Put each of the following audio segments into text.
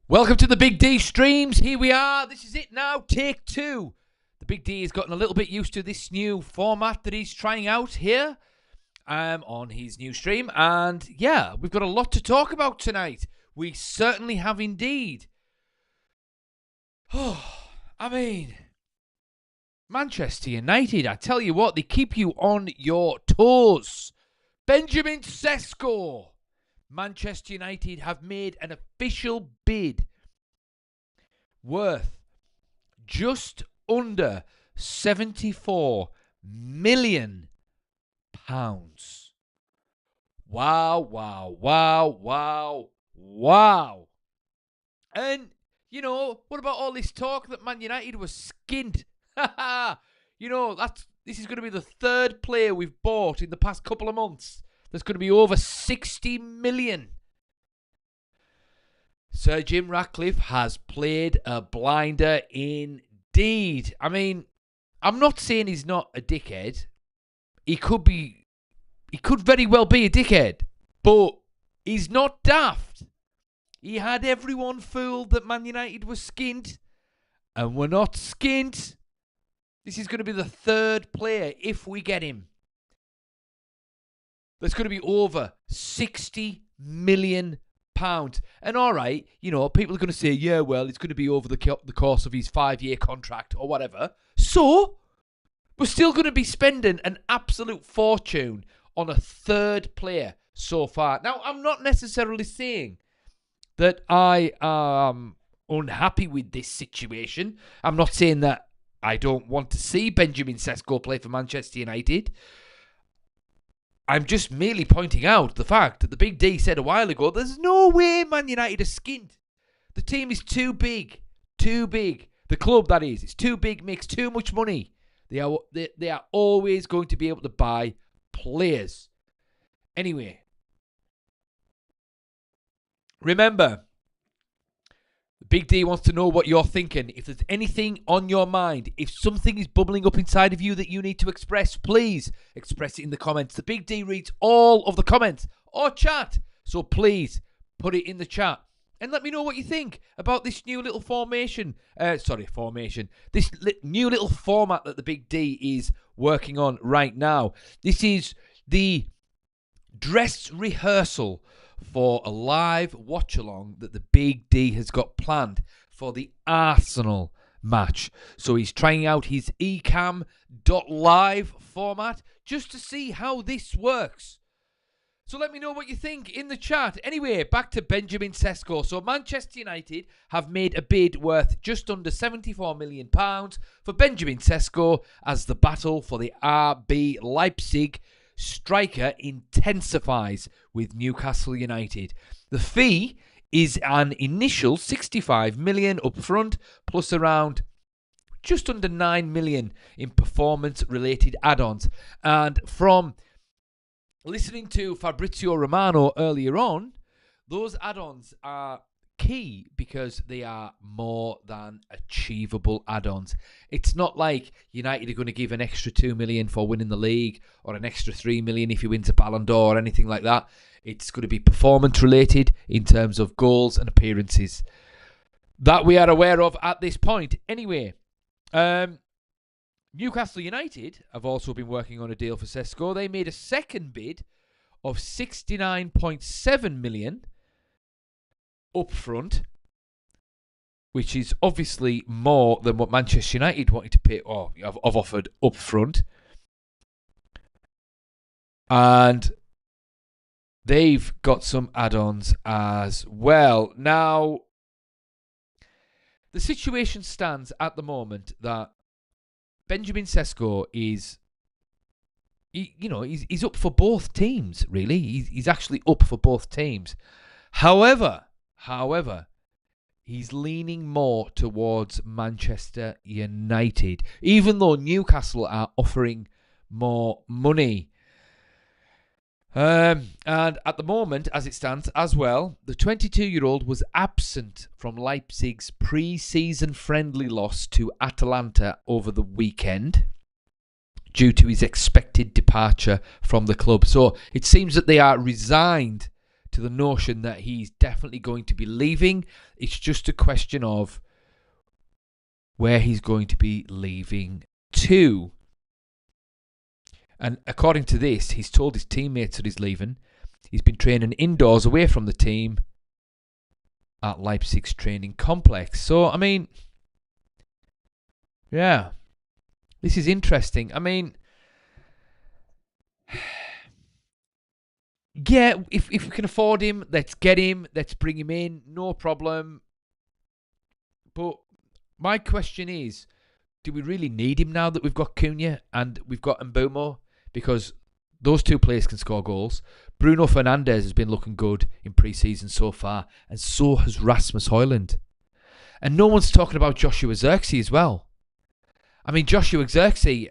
Welcome to the Big D streams. Here we are. This is it now. Take two. The Big D has gotten a little bit used to this new format that he's trying out here on his new stream. And yeah, we've got a lot to talk about tonight. We certainly have indeed. Oh, I mean, Manchester United, I tell you what, they keep you on your toes. Benjamin Šeško. Manchester United have made an official bid worth just under £74 million. Wow, wow, wow, wow, wow. And, you know, what about all this talk that Man United was skinned? You know, this is going to be the third player we've bought in the past couple of months. There's going to be over 60 million. Sir Jim Ratcliffe has played a blinder indeed. I mean, I'm not saying he's not a dickhead. He could very well be a dickhead, but he's not daft. He had everyone fooled that Man United was skinned, and we're not skinned. This is going to be the third player if we get him. There's going to be over £60 million. And all right, you know, people are going to say, yeah, well, it's going to be over the course of his 5-year contract or whatever. So, we're still going to be spending an absolute fortune on a third player so far. Now, I'm not necessarily saying that I am unhappy with this situation. I'm not saying that I don't want to see Benjamin Šeško play for Manchester United. I'm just merely pointing out the fact that the Big D said a while ago, there's no way Man United are skinned. The team is too big. Too big. The club, that is. It's too big, makes too much money. They are always going to be able to buy players. Anyway. Remember, the Big D wants to know what you're thinking. If there's anything on your mind, if something is bubbling up inside of you that you need to express, please express it in the comments. The Big D reads all of the comments or chat. So please put it in the chat. And let me know what you think about this new little formation. This new little format that the Big D is working on right now. This is the dress rehearsal for a live watch-along that the Big D has got planned for the Arsenal match. So he's trying out his eCam.live format just to see how this works. So let me know what you think in the chat. Anyway, back to Benjamin Šeško. So Manchester United have made a bid worth just under £74 million for Benjamin Šeško as the battle for the RB Leipzig striker intensifies with Newcastle United. The fee is an initial 65 million up front, plus around just under 9 million in performance-related add-ons. And from listening to Fabrizio Romano earlier on, those add-ons are key because they are more than achievable add-ons. It's not like United are going to give an extra 2 million for winning the league or an extra 3 million if he wins a Ballon d'Or or anything like that. It's going to be performance related in terms of goals and appearances that we are aware of at this point. Anyway, Newcastle United have also been working on a deal for Sesko. They made a second bid of 69.7 million up front, which is obviously more than what Manchester United wanted to pay or have offered up front. And they've got some add-ons as well. Now, the situation stands at the moment that Benjamin Šeško is, he's up for both teams, really. He's actually up for both teams. However, he's leaning more towards Manchester United, even though Newcastle are offering more money. And at the moment, as it stands as well, the 22-year-old was absent from Leipzig's pre-season friendly loss to Atalanta over the weekend due to his expected departure from the club. So it seems that they are resigned to to the notion that he's definitely going to be leaving. It's just a question of where he's going to be leaving to. And according to this, he's told his teammates that he's leaving. He's been training indoors away from the team at Leipzig's training complex. So, I mean, yeah, this is interesting. I mean, yeah, if we can afford him, let's get him. Let's bring him in. No problem. But my question is, do we really need him now that we've got Cunha and we've got Mbeumo? Because those two players can score goals. Bruno Fernandes has been looking good in pre-season so far, and so has Rasmus Højlund. And no one's talking about Joshua Zirkzee as well. I mean, Joshua Zirkzee,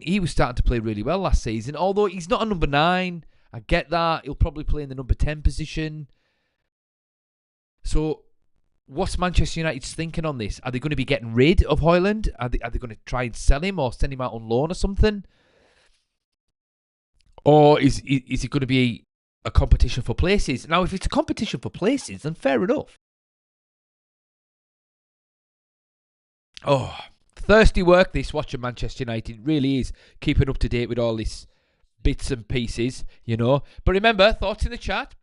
he was starting to play really well last season, although he's not a number 9. I get that. He'll probably play in the number 10 position. So, what's Manchester United's thinking on this? Are they going to be getting rid of Højlund? Are they going to try and sell him or send him out on loan or something? Or is it going to be a competition for places? Now, if it's a competition for places, then fair enough. Oh, thirsty work this, watching Manchester United. It really is keeping up to date with all this bits and pieces, you know. But remember, thoughts in the chat.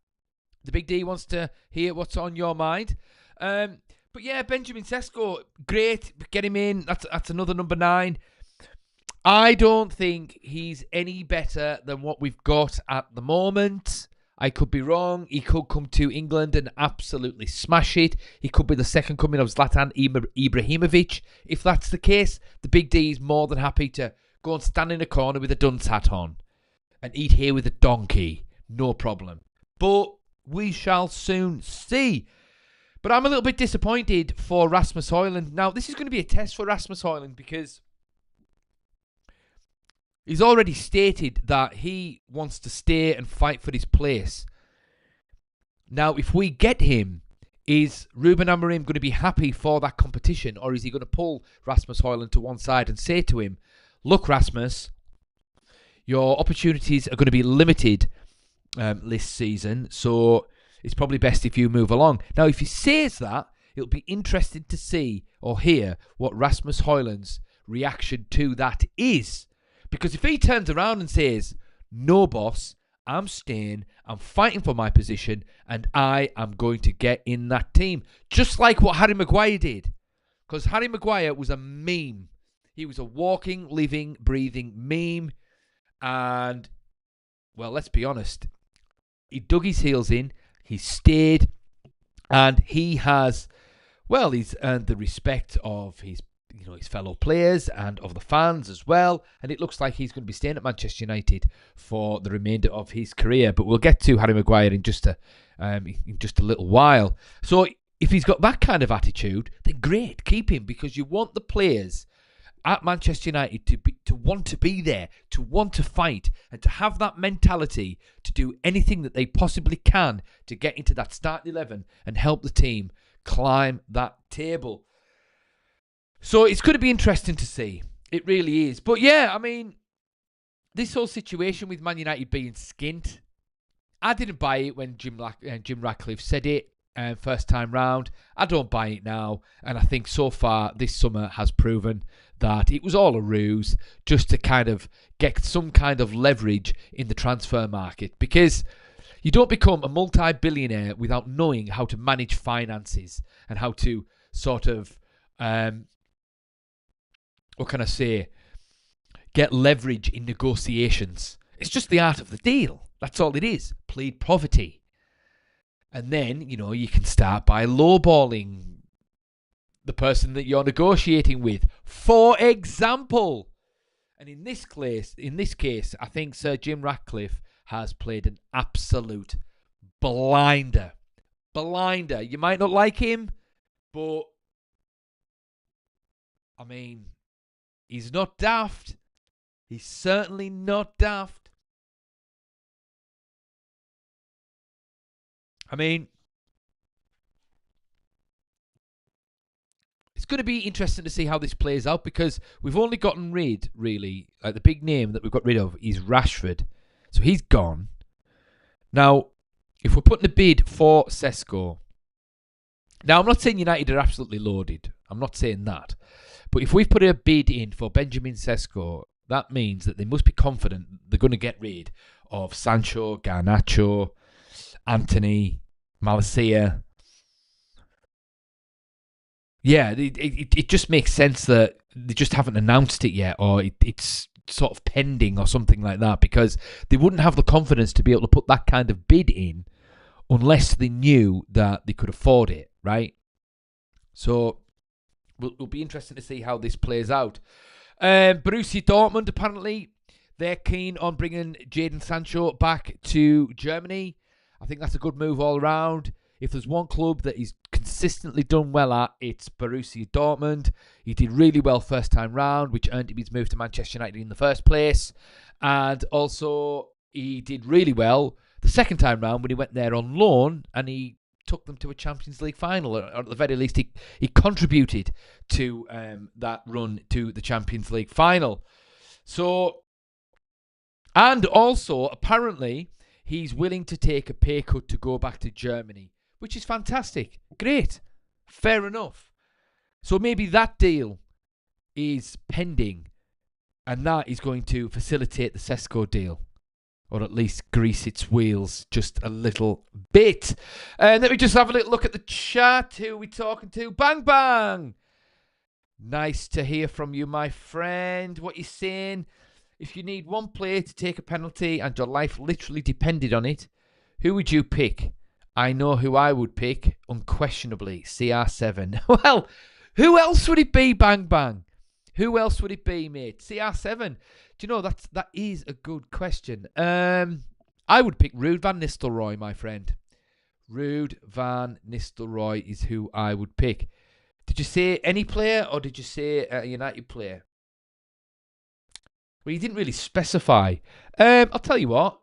The Big D wants to hear what's on your mind. But yeah, Benjamin Šeško, great. Get him in. That's another number 9. I don't think he's any better than what we've got at the moment. I could be wrong. He could come to England and absolutely smash it. He could be the second coming of Zlatan Ibrahimovic. If that's the case, the Big D is more than happy to go and stand in a corner with a dunce hat on and eat here with a donkey. No problem. But we shall soon see. But I'm a little bit disappointed for Rasmus Højlund. Now, this is going to be a test for Rasmus Højlund because he's already stated that he wants to stay and fight for his place. Now, if we get him, is Rúben Amorim going to be happy for that competition, or is he going to pull Rasmus Højlund to one side and say to him, look, Rasmus, your opportunities are going to be limited this season, so it's probably best if you move along. Now, if he says that, it'll be interesting to see or hear what Rasmus Højlund's reaction to that is. Because if he turns around and says, no, boss, I'm staying, I'm fighting for my position, and I am going to get in that team. Just like what Harry Maguire did. Because Harry Maguire was a meme. He was a walking, living, breathing meme. And, well, let's be honest. He dug his heels in. He stayed. And he has, well, he's earned the respect of his fellow players and of the fans as well. And it looks like he's going to be staying at Manchester United for the remainder of his career. But we'll get to Harry Maguire in just a little while. So if he's got that kind of attitude, then great, keep him, because you want the players at Manchester United to want to be there, to want to fight, and to have that mentality to do anything that they possibly can to get into that starting 11 and help the team climb that table. So it's going to be interesting to see. It really is. But yeah, this whole situation with Man United being skint, I didn't buy it when Jim Ratcliffe said it first time round. I don't buy it now. And I think so far this summer has proven that it was all a ruse just to kind of get some kind of leverage in the transfer market. Because you don't become a multi-billionaire without knowing how to manage finances and how to sort of... get leverage in negotiations. It's just the art of the deal. That's all it is. Plead poverty. And then, you can start by lowballing the person that you're negotiating with. For example. And in this case, I think Sir Jim Ratcliffe has played an absolute blinder. Blinder. You might not like him, but he's not daft. He's certainly not daft. It's going to be interesting to see how this plays out, because we've only gotten rid, really, like the big name that we've got rid of is Rashford. So he's gone. Now, if we're putting a bid for Sesko, now I'm not saying United are absolutely loaded. I'm not saying that. But if we've put a bid in for Benjamin Šeško, that means that they must be confident they're going to get rid of Sancho, Garnacho, Anthony, Malacia. Yeah, it just makes sense that they just haven't announced it yet, or it's sort of pending or something like that, because they wouldn't have the confidence to be able to put that kind of bid in unless they knew that they could afford it, right? So it'll be interesting to see how this plays out. Borussia Dortmund, apparently, they're keen on bringing Jadon Sancho back to Germany. I think that's a good move all around. If there's one club that he's consistently done well at, it's Borussia Dortmund. He did really well first time round, which earned him his move to Manchester United in the first place. And also, he did really well the second time round when he went there on loan and he took them to a Champions League final. Or at the very least, he contributed to that run to the Champions League final. So, and also, apparently, he's willing to take a pay cut to go back to Germany, which is fantastic. Great. Fair enough. So maybe that deal is pending and that is going to facilitate the Sesko deal, or at least grease its wheels just a little bit. And let me just have a little look at the chat. Who are we talking to? Bang Bang. Nice to hear from you, my friend. What you saying? If you need one player to take a penalty and your life literally depended on it, who would you pick? I know who I would pick, unquestionably, CR7. Well, who else would it be, Bang Bang? Who else would it be, mate? CR7. Do you know, that is a good question. I would pick Ruud van Nistelrooy, my friend. Ruud van Nistelrooy is who I would pick. Did you say any player or did you say a United player? Well, you didn't really specify. I'll tell you what.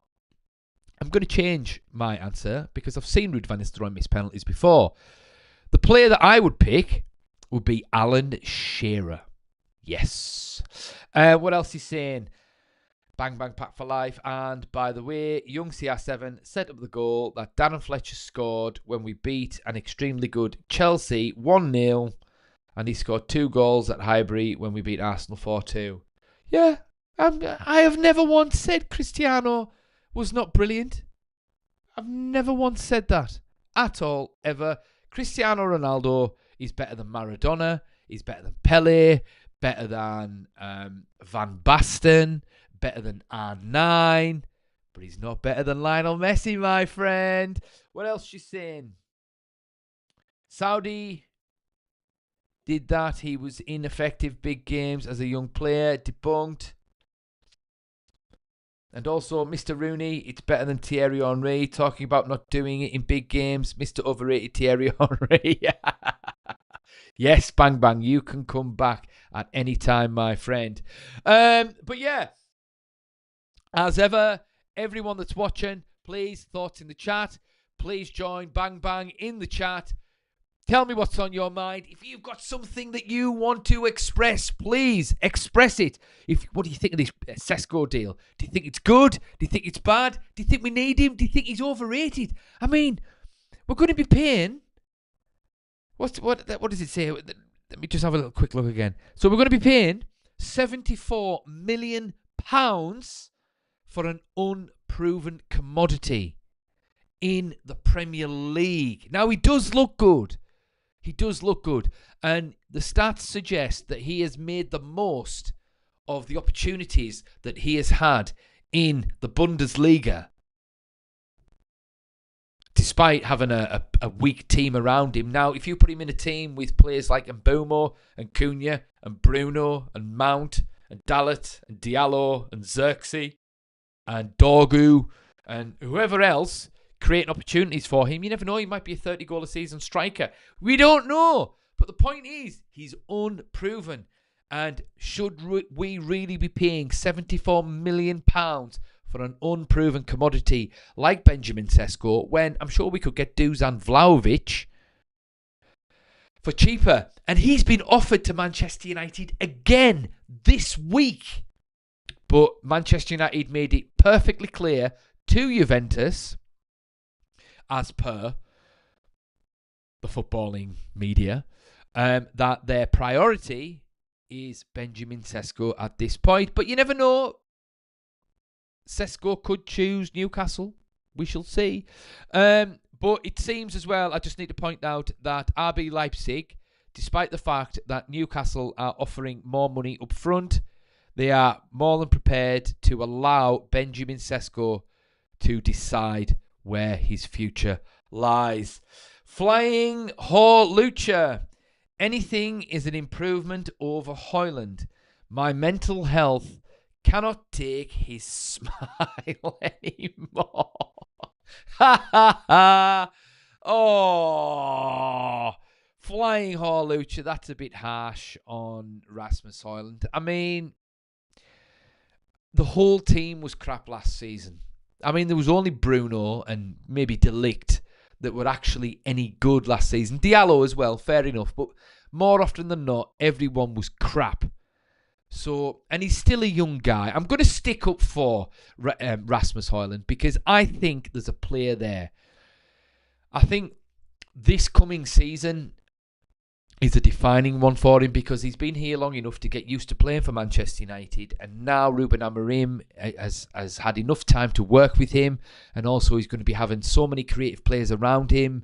I'm going to change my answer because I've seen Ruud van Nistelrooy miss penalties before. The player that I would pick would be Alan Shearer. Yes. What else is saying? Bang Bang Pack for life. And by the way, young CR7 set up the goal that Darren Fletcher scored when we beat an extremely good Chelsea 1-0. And he scored 2 goals at Highbury when we beat Arsenal 4-2. Yeah, I have never once said Cristiano was not brilliant. I've never once said that at all, ever. Cristiano Ronaldo is better than Maradona, he's better than Pele, better than Van Basten, better than R9, but he's not better than Lionel Messi, my friend. What else she saying? Saudi did that. He was ineffective big games as a young player. Debunked. And also, Mr. Rooney, it's better than Thierry Henry. Talking about not doing it in big games. Mr. Overrated Thierry Henry. Yes, Bang Bang, you can come back at any time, my friend. But yeah, as ever, everyone that's watching, please, thoughts in the chat. Please join Bang Bang in the chat. Tell me what's on your mind. If you've got something that you want to express, please express it. What do you think of this Sesko deal? Do you think it's good? Do you think it's bad? Do you think we need him? Do you think he's overrated? I mean, we're going to be paying... What does it say? Let me just have a little quick look again. So we're going to be paying £74 million for an unproven commodity in the Premier League. Now, he does look good. He does look good. And the stats suggest that he has made the most of the opportunities that he has had in the Bundesliga, despite having a weak team around him. Now, if you put him in a team with players like Mbeumo and Cunha and Bruno and Mount and Dalot and Diallo and Xerxes and Dorgu and whoever else creating opportunities for him, you never know, he might be a 30-goal-a-season striker. We don't know. But the point is, he's unproven. And should we really be paying £74 million for an unproven commodity like Benjamin Šeško, when I'm sure we could get Dusan Vlahovic for cheaper? And he's been offered to Manchester United again this week. But Manchester United made it perfectly clear to Juventus as per the footballing media, that their priority is Benjamin Šeško at this point. But you never know. Sesko could choose Newcastle. We shall see. But it seems as well, I just need to point out that RB Leipzig, despite the fact that Newcastle are offering more money up front, they are more than prepared to allow Benjamin Šeško to decide where his future lies. Flying Højlund. Anything is an improvement over Højlund. My mental health cannot take his smile anymore. Ha ha ha. Oh, Flying Højlund. That's a bit harsh on Rasmus Højlund. I mean, the whole team was crap last season. I mean, there was only Bruno and maybe De Ligt that were actually any good last season. Diallo as well, fair enough. But more often than not, everyone was crap. So, and he's still a young guy. I'm going to stick up for Rasmus Højlund because I think there's a player there. I think this coming season is a defining one for him because he's been here long enough to get used to playing for Manchester United, and now Rúben Amorim has had enough time to work with him, and also he's going to be having so many creative players around him,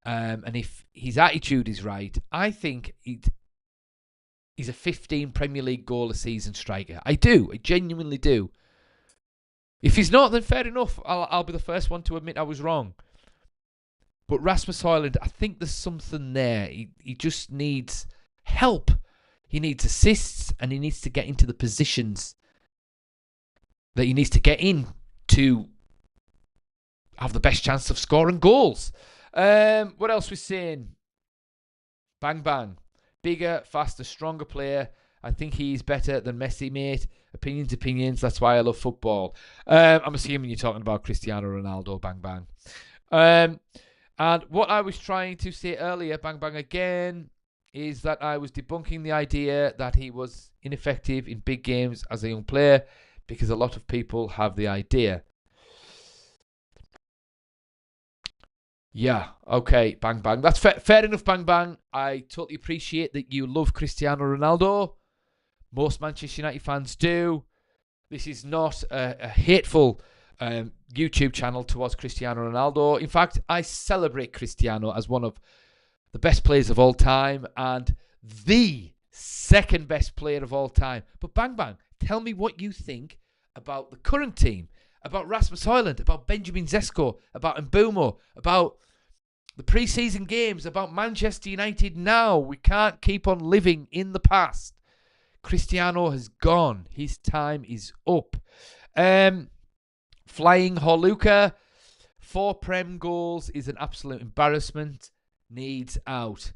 and if his attitude is right, I think he's a 15 Premier League goal a season striker. I genuinely do. If he's not, then fair enough. I'll be the first one to admit I was wrong. But Rasmus Højlund, I think there's something there. He just needs help. He needs assists, and he needs to get into the positions that he needs to get in to have the best chance of scoring goals. What else we saying? Bang bang. Bigger, faster, stronger player. I think he's better than Messi, mate. Opinions. That's why I love football. I'm assuming you're talking about Cristiano Ronaldo. Bang bang. And what I was trying to say earlier, bang bang again, is that I was debunking the idea that he was ineffective in big games as a young player because a lot of people have the idea. Yeah, okay, bang bang. That's fair enough, bang bang. I totally appreciate that you love Cristiano Ronaldo. Most Manchester United fans do. This is not a hateful YouTube channel towards Cristiano Ronaldo. In fact, I celebrate Cristiano as one of the best players of all time and the second best player of all time. But bang bang, tell me what you think about the current team, about Rasmus Højlund, about Benjamin Šeško, about Mbeumo, about the pre-season games, about Manchester United now. We can't keep on living in the past. Cristiano has gone. His time is up. Flying Højlund, 4 Prem goals is an absolute embarrassment. Needs out.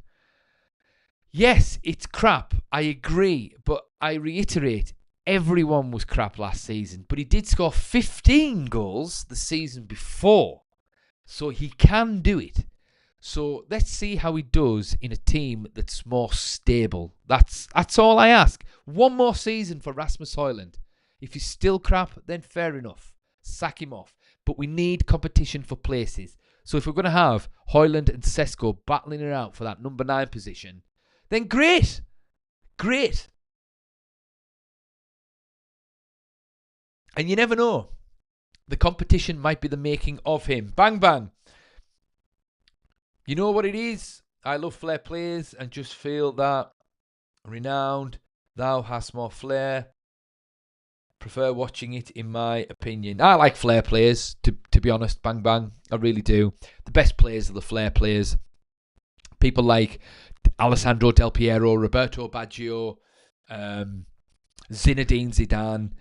Yes, it's crap. I agree. But I reiterate, everyone was crap last season. But he did score 15 goals the season before. So he can do it. So let's see how he does in a team that's more stable. That's all I ask. One more season for Rasmus Højlund. If he's still crap, then fair enough. Sack him off. But we need competition for places. So if we're going to have Højlund and Sesko battling it out for that number 9 position, then great. Great. And you never know. The competition might be the making of him. Bang, bang. You know what it is? I love flair players and just feel that renowned, thou hast more flair. Prefer watching it, in my opinion. I like flair players, to be honest. Bang, bang. I really do. The best players are the flair players. People like Alessandro Del Piero, Roberto Baggio, Zinedine Zidane,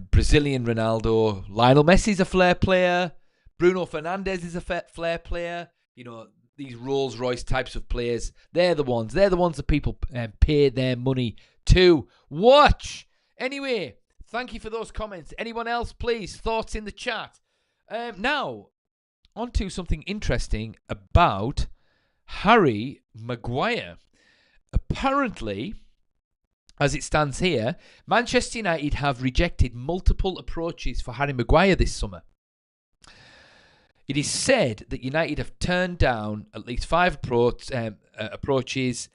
Brazilian Ronaldo. Lionel Messi's a flair player. Bruno Fernandes is a flair player. You know, these Rolls Royce types of players. They're the ones that people pay their money to watch. Anyway, thank you for those comments. Anyone else, please, thoughts in the chat. Now, on to something interesting about Harry Maguire. Apparently, as it stands here, Manchester United have rejected multiple approaches for Harry Maguire this summer. It is said that United have turned down at least 5 approaches,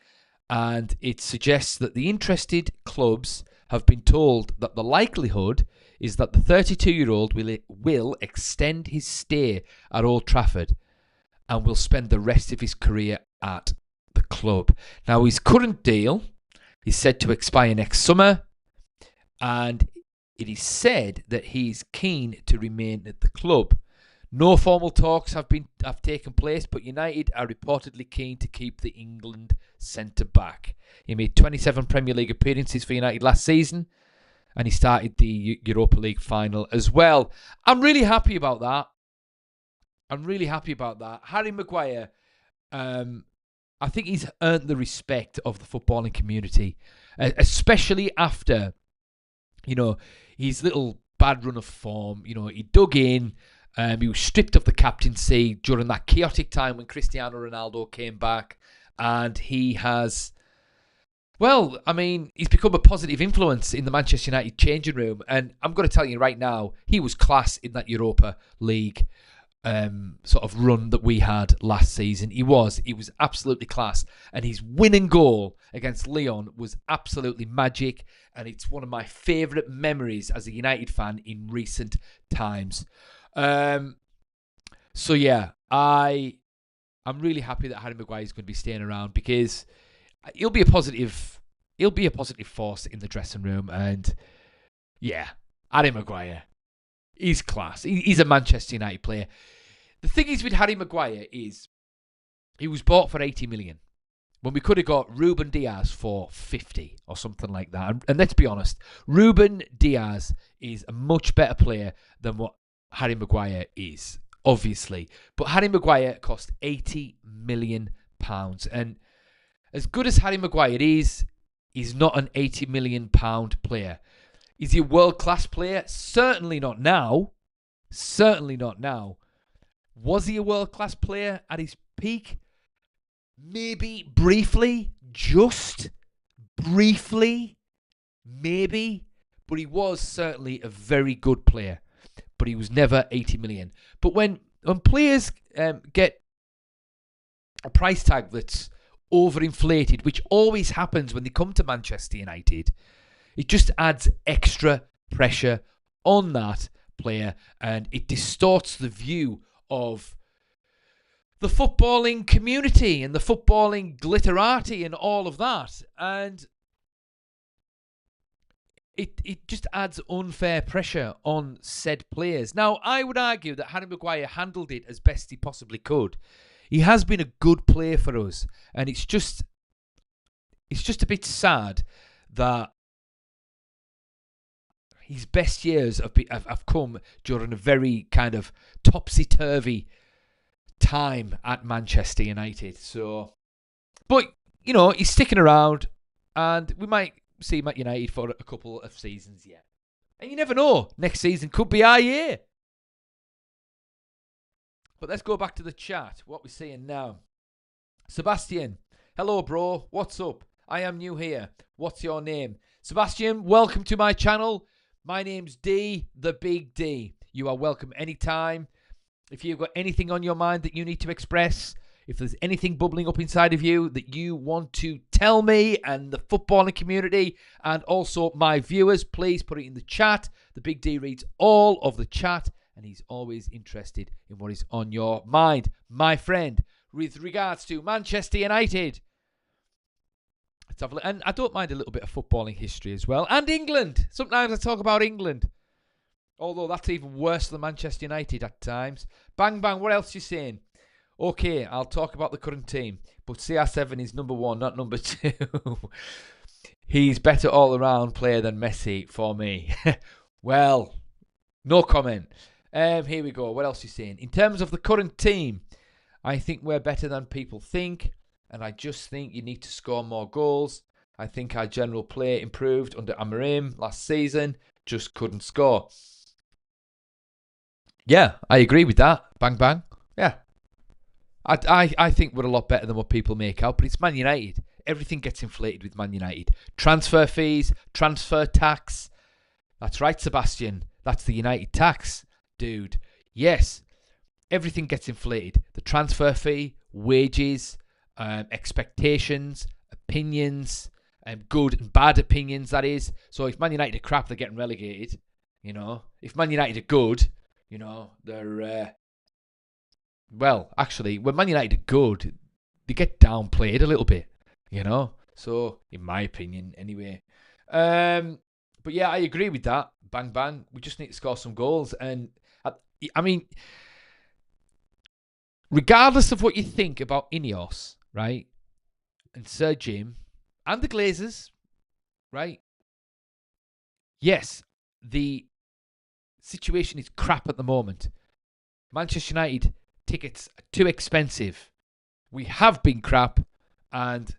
and it suggests that the interested clubs have been told that the likelihood is that the 32-year-old will extend his stay at Old Trafford and will spend the rest of his career at the club. Now, his current deal is said to expire next summer, and it is said that he's keen to remain at the club. No formal talks have taken place, but United are reportedly keen to keep the England centre-back. He made 27 Premier League appearances for United last season, and he started the Europa League final as well. I'm really happy about that. Harry Maguire, I think he's earned the respect of the footballing community, especially after, his little bad run of form. He dug in. He was stripped of the captaincy during that chaotic time when Cristiano Ronaldo came back. And he has, he's become a positive influence in the Manchester United changing room. And I'm going to tell you right now, he was class in that Europa League sort of run that we had last season. He was absolutely class. And his winning goal against Lyon was absolutely magic. And it's one of my favourite memories as a United fan in recent times. I'm really happy that Harry Maguire is going to be staying around, because he'll be a positive force in the dressing room. And yeah, Harry Maguire, he's class. He's a Manchester United player. The thing is with Harry Maguire is he was bought for 80 million when we could have got Rúben Dias for 50 or something like that. And let's be honest, Rúben Dias is a much better player than what Harry Maguire is, obviously. But Harry Maguire cost £80 million. And as good as Harry Maguire is, he's not an £80 million player. Is he a world-class player? Certainly not now. Was he a world-class player at his peak? Maybe briefly. Just briefly. Maybe. But he was certainly a very good player. But he was never 80 million. But when players get a price tag that's overinflated, which always happens when they come to Manchester United, it just adds extra pressure on that player, and it distorts the view of the footballing community and the footballing glitterati and all of that. And it just adds unfair pressure on said players. Now, I would argue that Harry Maguire handled it as best he possibly could. He has been a good player for us, and it's just a bit sad that his best years have come during a very kind of topsy-turvy time at Manchester United. So, but, he's sticking around, and we might see Man United for a couple of seasons yet. And you never know. Next season could be our year. But let's go back to the chat. What we're seeing now. Sebastian. Hello, bro. What's up? I am new here. What's your name? Sebastian, welcome to my channel. My name's TheBigD. You are welcome anytime. If you've got anything on your mind that you need to express, if there's anything bubbling up inside of you that you want to tell me and the footballing community and also my viewers, please put it in the chat. The Big D reads all of the chat, and he's always interested in what is on your mind, my friend. With regards to Manchester United, let's have a look. And I don't mind a little bit of footballing history as well. And England. Sometimes I talk about England. Although that's even worse than Manchester United at times. Bang, bang. What else are you saying? Okay, I'll talk about the current team. But CR7 is number 1, not number 2. He's better all-around player than Messi for me. Well, no comment. Here we go. What else are you saying? In terms of the current team, I think we're better than people think. And I just think you need to score more goals. I think our general play improved under Amorim last season. Just couldn't score. Yeah, I agree with that. Bang, bang. Yeah. I think we're a lot better than what people make out, but it's Man United. Everything gets inflated with Man United. Transfer fees, transfer tax. That's right, Sebastian. That's the United tax, dude. Yes. everything gets inflated. The transfer fee, wages, expectations, opinions, good and bad opinions, that is. So if Man United are crap, they're getting relegated. You know, if Man United are good, you know, they're... well, actually, when Man United are good, they get downplayed a little bit, you know. So, in my opinion, anyway. But yeah, I agree with that. Bang, bang. We just need to score some goals. And, I mean, regardless of what you think about Ineos, right, and Sir Jim, and the Glazers, right, yes, the situation is crap at the moment. Manchester United tickets are too expensive. We have been crap, and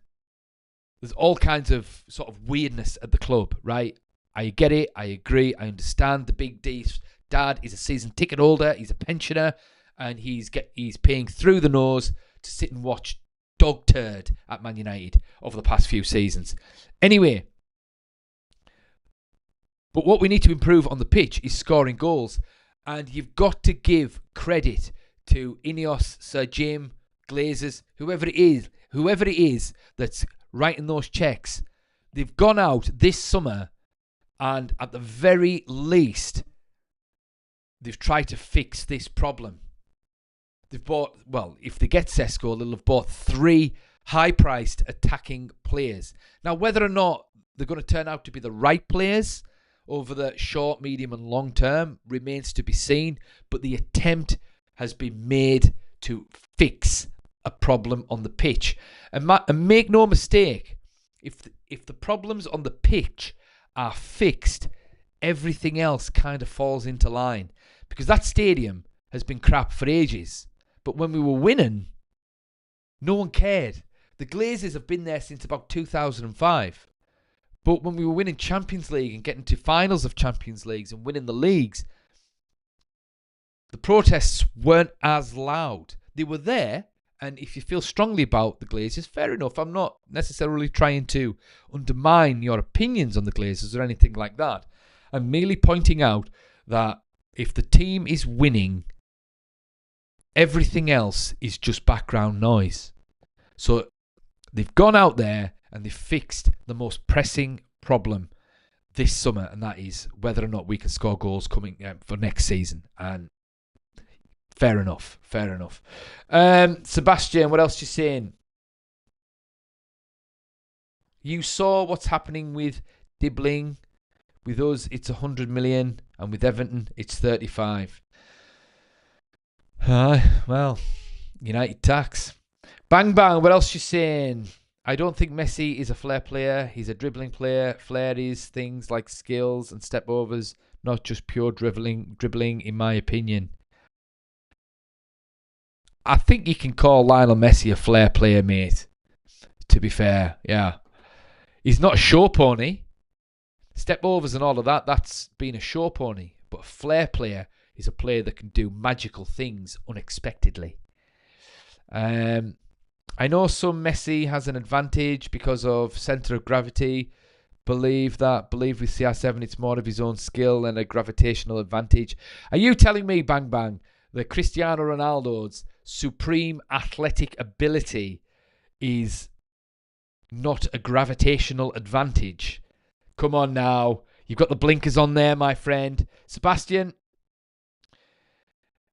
there's all kinds of sort of weirdness at the club, right? I get it. I agree. I understand. The Big D's dad is a season ticket holder. He's a pensioner, and he's paying through the nose to sit and watch dog turd at Man United over the past few seasons. Anyway, but what we need to improve on the pitch is scoring goals, and you've got to give credit to Ineos, Sir Jim, Glazers, whoever it is that's writing those checks. They've gone out this summer, and at the very least, they've tried to fix this problem. They've bought, well, if they get Sesko, they'll have bought 3 high-priced attacking players. Now, whether or not they're going to turn out to be the right players over the short, medium, and long term remains to be seen, but the attempt has been made to fix a problem on the pitch. And make no mistake, if the problems on the pitch are fixed, everything else kind of falls into line. Because that stadium has been crap for ages. But when we were winning, no one cared. The Glazers have been there since about 2005. But when we were winning Champions League and getting to finals of Champions Leagues and winning the leagues, the protests weren't as loud. They were there, and if you feel strongly about the Glazers, fair enough. I'm not necessarily trying to undermine your opinions on the Glazers or anything like that. I'm merely pointing out that if the team is winning, everything else is just background noise. So they've gone out there and they've fixed the most pressing problem this summer, and that is whether or not we can score goals coming for next season. And fair enough. Sebastian, what else are you saying? You saw what's happening with Dibbling. With us, it's 100 million, and with Everton, it's 35. Well, United tax. Bang bang, what else are you saying? I don't think Messi is a flair player. He's a dribbling player. Flair is things like skills and step overs, not just pure dribbling, in my opinion. I think you can call Lionel Messi a flair player, mate. To be fair, yeah. He's not a show pony. Step overs and all of that, that's been a show pony. But a flair player is a player that can do magical things unexpectedly. I know some Messi has an advantage because of centre of gravity. Believe with CR7 it's more of his own skill and a gravitational advantage. Are you telling me, Bang Bang, that Cristiano Ronaldo's supreme athletic ability is not a gravitational advantage? Come on now. You've got the blinkers on there, my friend. Sebastian,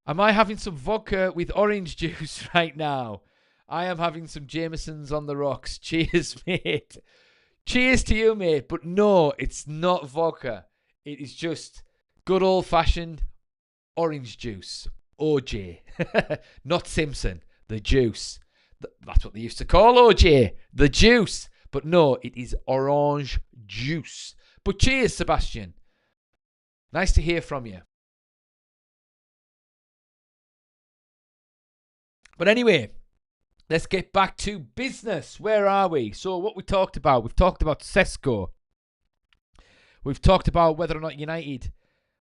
am I having some vodka with orange juice right now? I am having some Jamesons on the rocks. Cheers, mate. Cheers to you, mate. But no, it's not vodka. It is just good old-fashioned orange juice. OJ. Not Simpson. The juice. That's what they used to call OJ. The juice. But no, it is orange juice. But cheers, Sebastian. Nice to hear from you. But anyway, let's get back to business. Where are we? So what we talked about. We've talked about Sesko. We've talked about whether or not United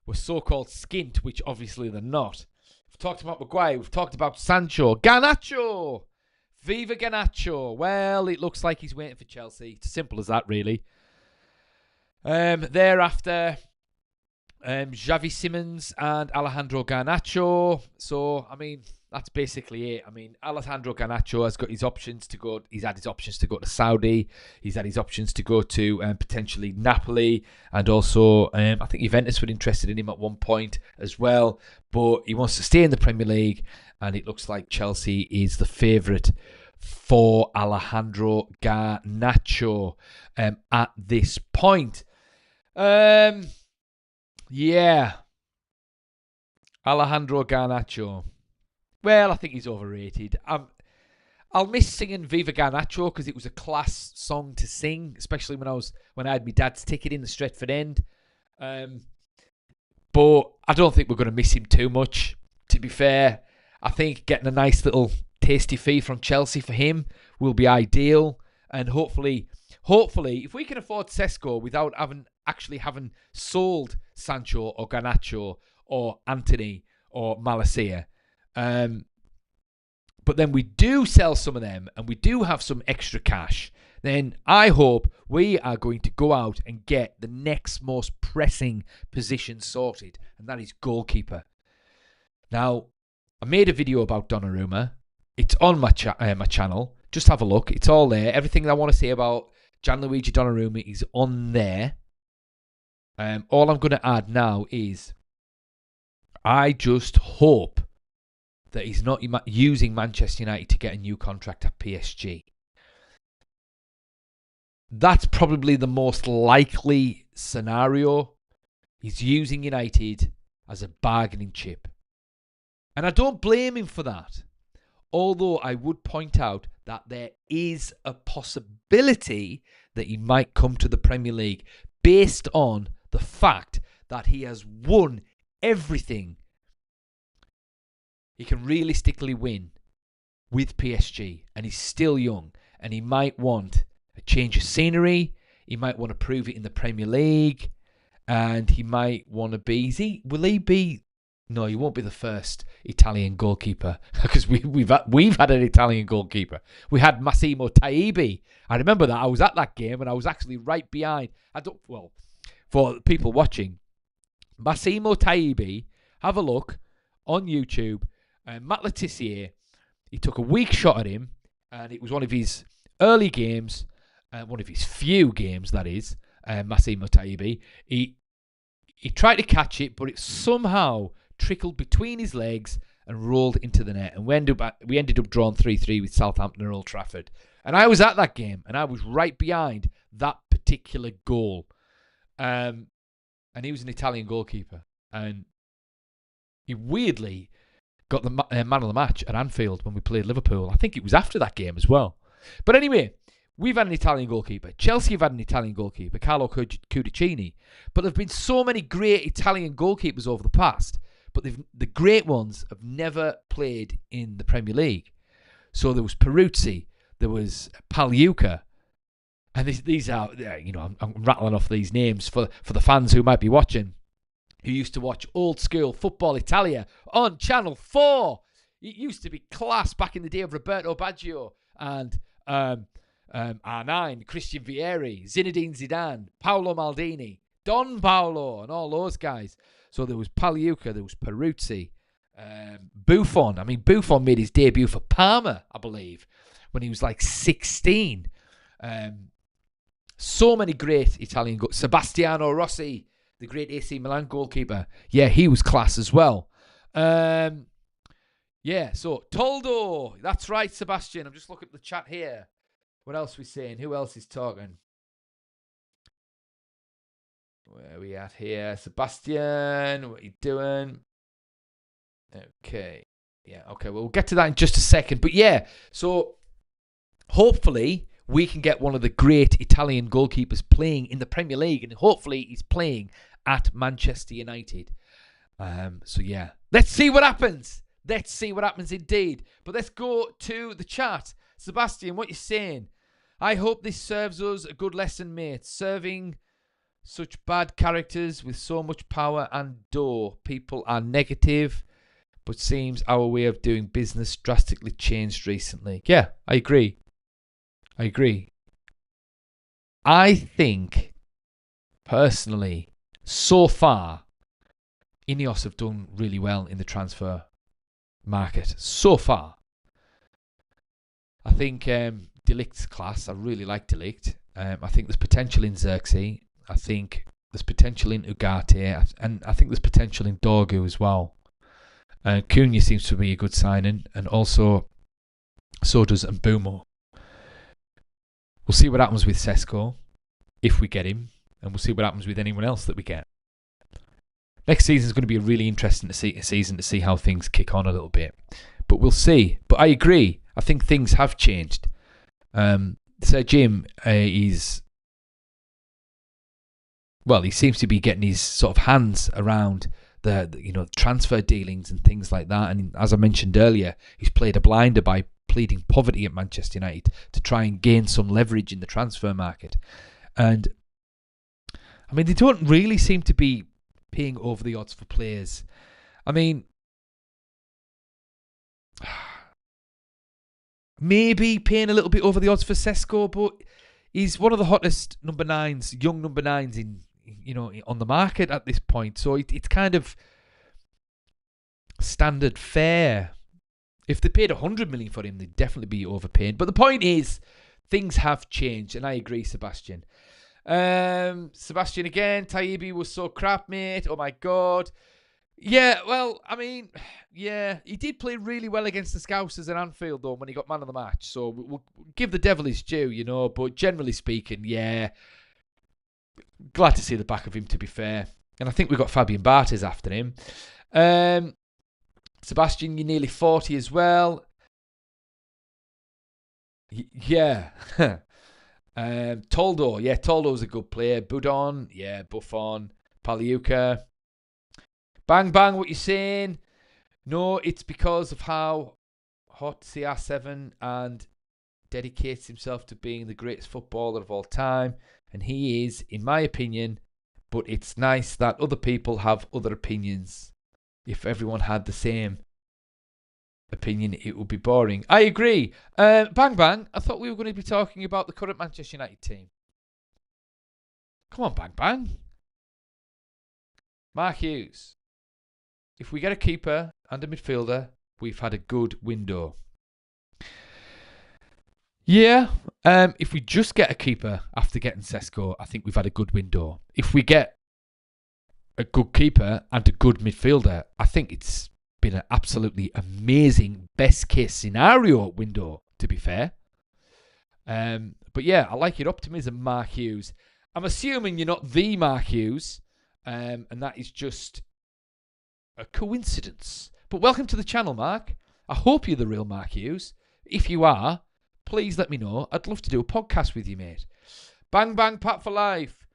were so-called skint, which obviously they're not. We've talked about Maguire. We've talked about Sancho. Garnacho! Viva Garnacho. Well, it looks like he's waiting for Chelsea. It's as simple as that, really. Thereafter, Xavi Simons and Alejandro Garnacho. So, I mean, that's basically it. I mean, Alejandro Garnacho has got his options to go. He's had his options to go to Saudi. He's had his options to go to potentially Napoli. And also, I think Juventus were interested in him at one point as well. But he wants to stay in the Premier League. And it looks like Chelsea is the favourite for Alejandro Garnacho at this point. Yeah. Alejandro Garnacho. Well, I think he's overrated. I'll miss singing Viva Garnacho because it was a class song to sing, especially when I had my dad's ticket in the Stretford End. But I don't think we're going to miss him too much, to be fair. I think getting a nice little tasty fee from Chelsea for him will be ideal. And hopefully, if we can afford Sesko without actually having sold Sancho or Garnacho or Anthony or Malacia, but then we do sell some of them and we do have some extra cash, then I hope we are going to go out and get the next most pressing position sorted, and that is goalkeeper. Now, I made a video about Donnarumma. It's on my channel. Just have a look. It's all there. Everything I want to say about Gianluigi Donnarumma is on there. All I'm going to add now is I just hope that he's not using Manchester United to get a new contract at PSG. That's probably the most likely scenario. He's using United as a bargaining chip. And I don't blame him for that. Although I would point out that there is a possibility that he might come to the Premier League based on the fact that he has won everything he can realistically win with PSG, and he's still young, and he might want a change of scenery. He might want to prove it in the Premier League, and he might want to be. Will he be? No, he won't be the first Italian goalkeeper because we've had an Italian goalkeeper. We had Massimo Taibi. I remember that. I was at that game and I was actually right behind. For people watching, Massimo Taibi, have a look on YouTube. Matt Letizier, he took a weak shot at him, and it was one of his early games, one of his few games, that is, Massimo Taibi. He tried to catch it, but it somehow trickled between his legs and rolled into the net. And we ended up drawing 3-3 with Southampton at Old Trafford. And I was at that game, and I was right behind that particular goal. And he was an Italian goalkeeper. And he weirdly got the man of the match at Anfield when we played Liverpool. I think it was after that game as well. But anyway, we've had an Italian goalkeeper. Chelsea have had an Italian goalkeeper, Carlo Cudicini. But there have been so many great Italian goalkeepers over the past. But the great ones have never played in the Premier League. So there was Peruzzi, there was Pagliuca, and these are, I'm rattling off these names for the fans who might be watching, who used to watch old school Football Italia on Channel 4. It used to be class back in the day of Roberto Baggio and R9, Christian Vieri, Zinedine Zidane, Paolo Maldini, Don Paolo, and all those guys. So there was Pagliuca, there was Peruzzi, Buffon. I mean, Buffon made his debut for Parma, I believe, when he was like 16. So many great Italian goals. Sebastiano Rossi, the great AC Milan goalkeeper. Yeah, he was class as well. So Toldo. That's right, Sebastian. I'm just looking at the chat here. What else are we saying? Who else is talking? Where are we at here? Sebastian, what are you doing? Okay. Yeah, okay. Well, we'll get to that in just a second. But yeah, so hopefully we can get one of the great Italian goalkeepers playing in the Premier League, and hopefully he's playing at Manchester United. So yeah, let's see what happens. Let's see what happens indeed. But let's go to the chat. Sebastian, what you saying? I hope this serves us a good lesson, mate. Serving such bad characters with so much power and dough. People are negative, but seems our way of doing business drastically changed recently. Yeah, I agree. I think, personally, so far, Ineos have done really well in the transfer market so far. I think De Ligt's class. I really like De Ligt. I think there's potential in Xerxes. I think there's potential in Ugarte, and I think there's potential in Dorgu as well. Cunha seems to be a good signing, and also so does Mbumo. We'll see what happens with Sesko if we get him, and we'll see what happens with anyone else that we get. Next season is going to be a really interesting season to see how things kick on a little bit, but we'll see. But I agree. I think things have changed. Sir Jim he seems to be getting his sort of hands around the transfer dealings and things like that. And as I mentioned earlier, he's played a blinder by pleading poverty at Manchester United to try and gain some leverage in the transfer market. And I mean, they don't really seem to be paying over the odds for players. I mean, maybe paying a little bit over the odds for Sesko, but he's one of the hottest young number nines on the market at this point. So it's kind of standard fare. If they paid 100 million for him, they'd definitely be overpaying. But the point is, things have changed, and I agree, Sebastian. Sebastian again, Taibbi was so crap, mate. Oh my God. Yeah, well, I mean, yeah, he did play really well against the Scousers at Anfield, though, when he got man of the match. So we'll give the devil his due, but generally speaking, yeah, glad to see the back of him, to be fair. And I think we've got Fabian Barthez after him. Sebastian, you're nearly 40 as well. Yeah. Toldo. Yeah, Toldo's a good player. Budon. Yeah, Buffon. Paliuka. Bang, bang, what you saying? No, it's because of how hot CR7 and dedicates himself to being the greatest footballer of all time. And he is, in my opinion. But it's nice that other people have other opinions. If everyone had the same opinion, it would be boring. I agree. Bang Bang, I thought we were going to be talking about the current Manchester United team. Come on, Bang Bang. Mark Hughes. If we get a keeper and a midfielder, we've had a good window. Yeah, if we just get a keeper after getting Sesko, I think we've had a good window. If we get a good keeper and a good midfielder, I think it's been an absolutely amazing best case scenario window, to be fair. But yeah, I like your optimism, Mark Hughes. I'm assuming you're not the Mark Hughes, and that is just a coincidence. But welcome to the channel, Mark. I hope you're the real Mark Hughes. If you are, please let me know. I'd love to do a podcast with you, mate. Bang bang, Pat for life.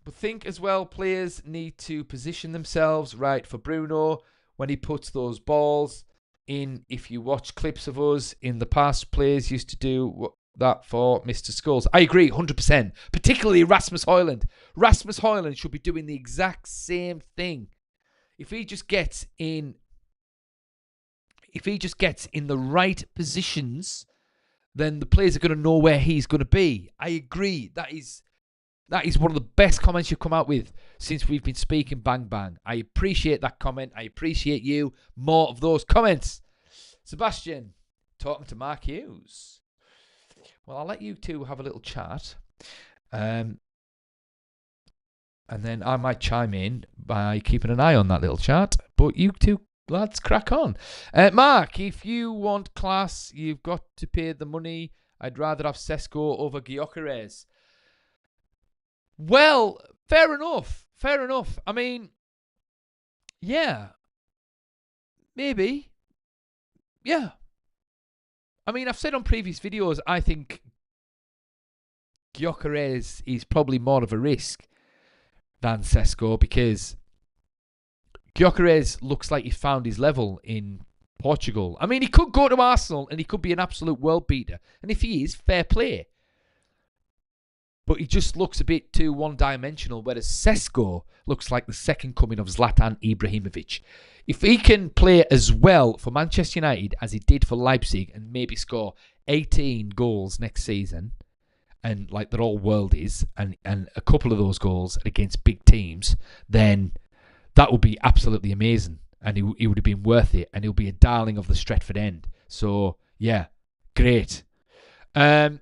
But think as well, players need to position themselves right for Bruno when he puts those balls in. If you watch clips of us in the past, players used to do that for Mr. Scholes. I agree, 100%. Particularly Rasmus Højlund. Rasmus Højlund should be doing the exact same thing. If he just gets in the right positions, then the players are going to know where he's going to be. I agree. That is one of the best comments you've come out with since we've been speaking, Bang Bang. I appreciate that comment. I appreciate you. More of those comments. Sebastian, talking to Mark Hughes. Well, I'll let you two have a little chat. And then I might chime in by keeping an eye on that little chat. But you two lads, crack on. Mark, if you want class, you've got to pay the money. I'd rather have Sesko over Gyökeres. Well, fair enough. Fair enough. I mean, yeah. Maybe. Yeah. I mean, I've said on previous videos, I think Gyökeres is probably more of a risk than Sesko because Gyökeres looks like he found his level in Portugal. I mean, he could go to Arsenal and he could be an absolute world beater. And if he is, fair play. But he just looks a bit too one-dimensional, whereas Sesko looks like the second coming of Zlatan Ibrahimovic. If he can play as well for Manchester United as he did for Leipzig and maybe score 18 goals next season, and like they're all worldies, and a couple of those goals against big teams, then that would be absolutely amazing. And he would have been worth it. And he'll be a darling of the Stretford end. So, yeah, great. Bang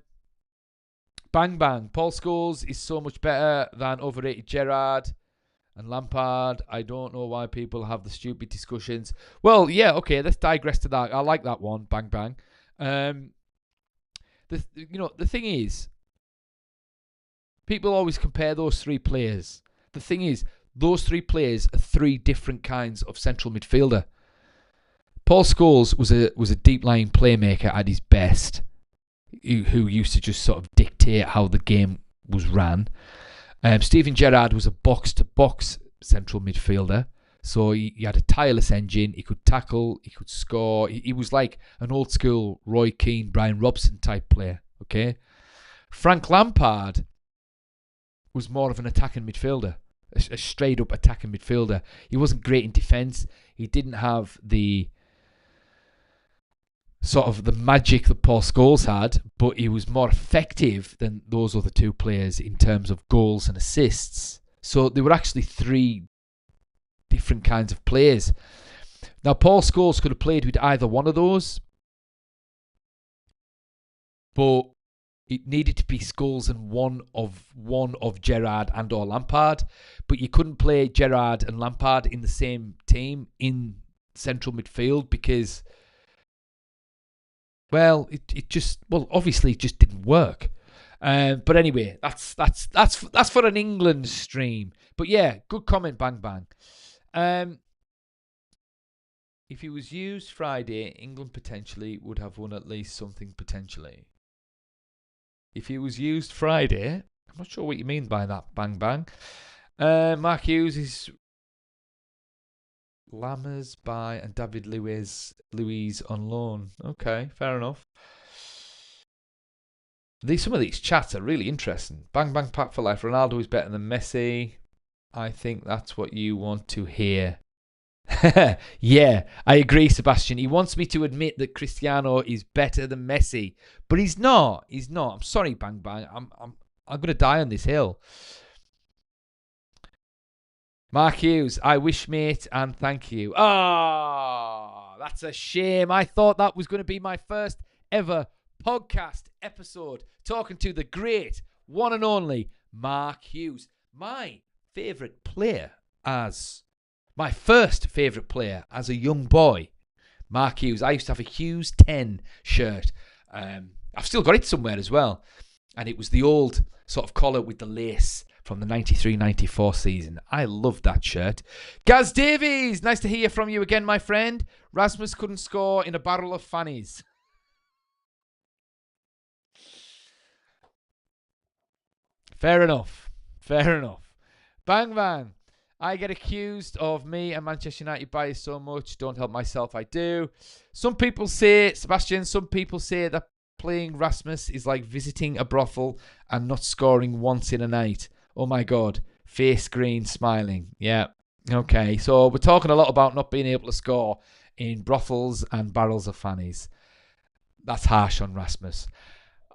Bang. Paul Scholes is so much better than overrated Gerrard and Lampard. I don't know why people have the stupid discussions. Well, yeah, okay, let's digress to that. I like that one, Bang Bang. The thing is, people always compare those three players. The thing is, those three players are three different kinds of central midfielder. Paul Scholes was a deep-lying playmaker at his best, who used to just sort of dictate how the game was ran. Steven Gerrard was a box-to-box central midfielder. So he had a tireless engine. He could tackle. He could score. He was like an old-school Roy Keane, Brian Robson type player. Okay, Frank Lampard was more of an attacking midfielder, a straight-up attacking midfielder. He wasn't great in defence. He didn't have the sort of the magic that Paul Scholes had, but he was more effective than those other two players in terms of goals and assists. So they were actually three different kinds of players. Now, Paul Scholes could have played with either one of those, but it needed to be Scholes and one of Gerrard and or Lampard. But you couldn't play Gerrard and Lampard in the same team in central midfield because, well, obviously it just didn't work. But anyway, that's for an England stream. But yeah, good comment, Bang Bang. If he was used Friday, England potentially would have won at least something potentially. If he was used Friday, I'm not sure what you mean by that, Bang Bang. Mark Hughes is Lammers by and David Luiz on loan. Okay, fair enough. Some of these chats are really interesting. Bang Bang Pack for life. Ronaldo is better than Messi. I think that's what you want to hear. Yeah, I agree, Sebastian. He wants me to admit that Cristiano is better than Messi, but he's not. He's not. I'm sorry, Bang Bang. I'm going to die on this hill. Mark Hughes, I wish, mate, and thank you. Oh, that's a shame. I thought that was going to be my first ever podcast episode talking to the great one and only Mark Hughes, my first favourite player as a young boy. Mark Hughes. I used to have a Hughes 10 shirt. I've still got it somewhere as well. And it was the old sort of collar with the lace from the 93-94 season. I loved that shirt. Gaz Davies, nice to hear from you again, my friend. Rasmus couldn't score in a barrel of fannies. Fair enough. Bang Bang. I get accused of me and Manchester United bias so much. Don't help myself, I do. Some people say that playing Rasmus is like visiting a brothel and not scoring once in a night. Oh my God. Face green, smiling. Yeah. Okay. So we're talking a lot about not being able to score in brothels and barrels of fannies. That's harsh on Rasmus.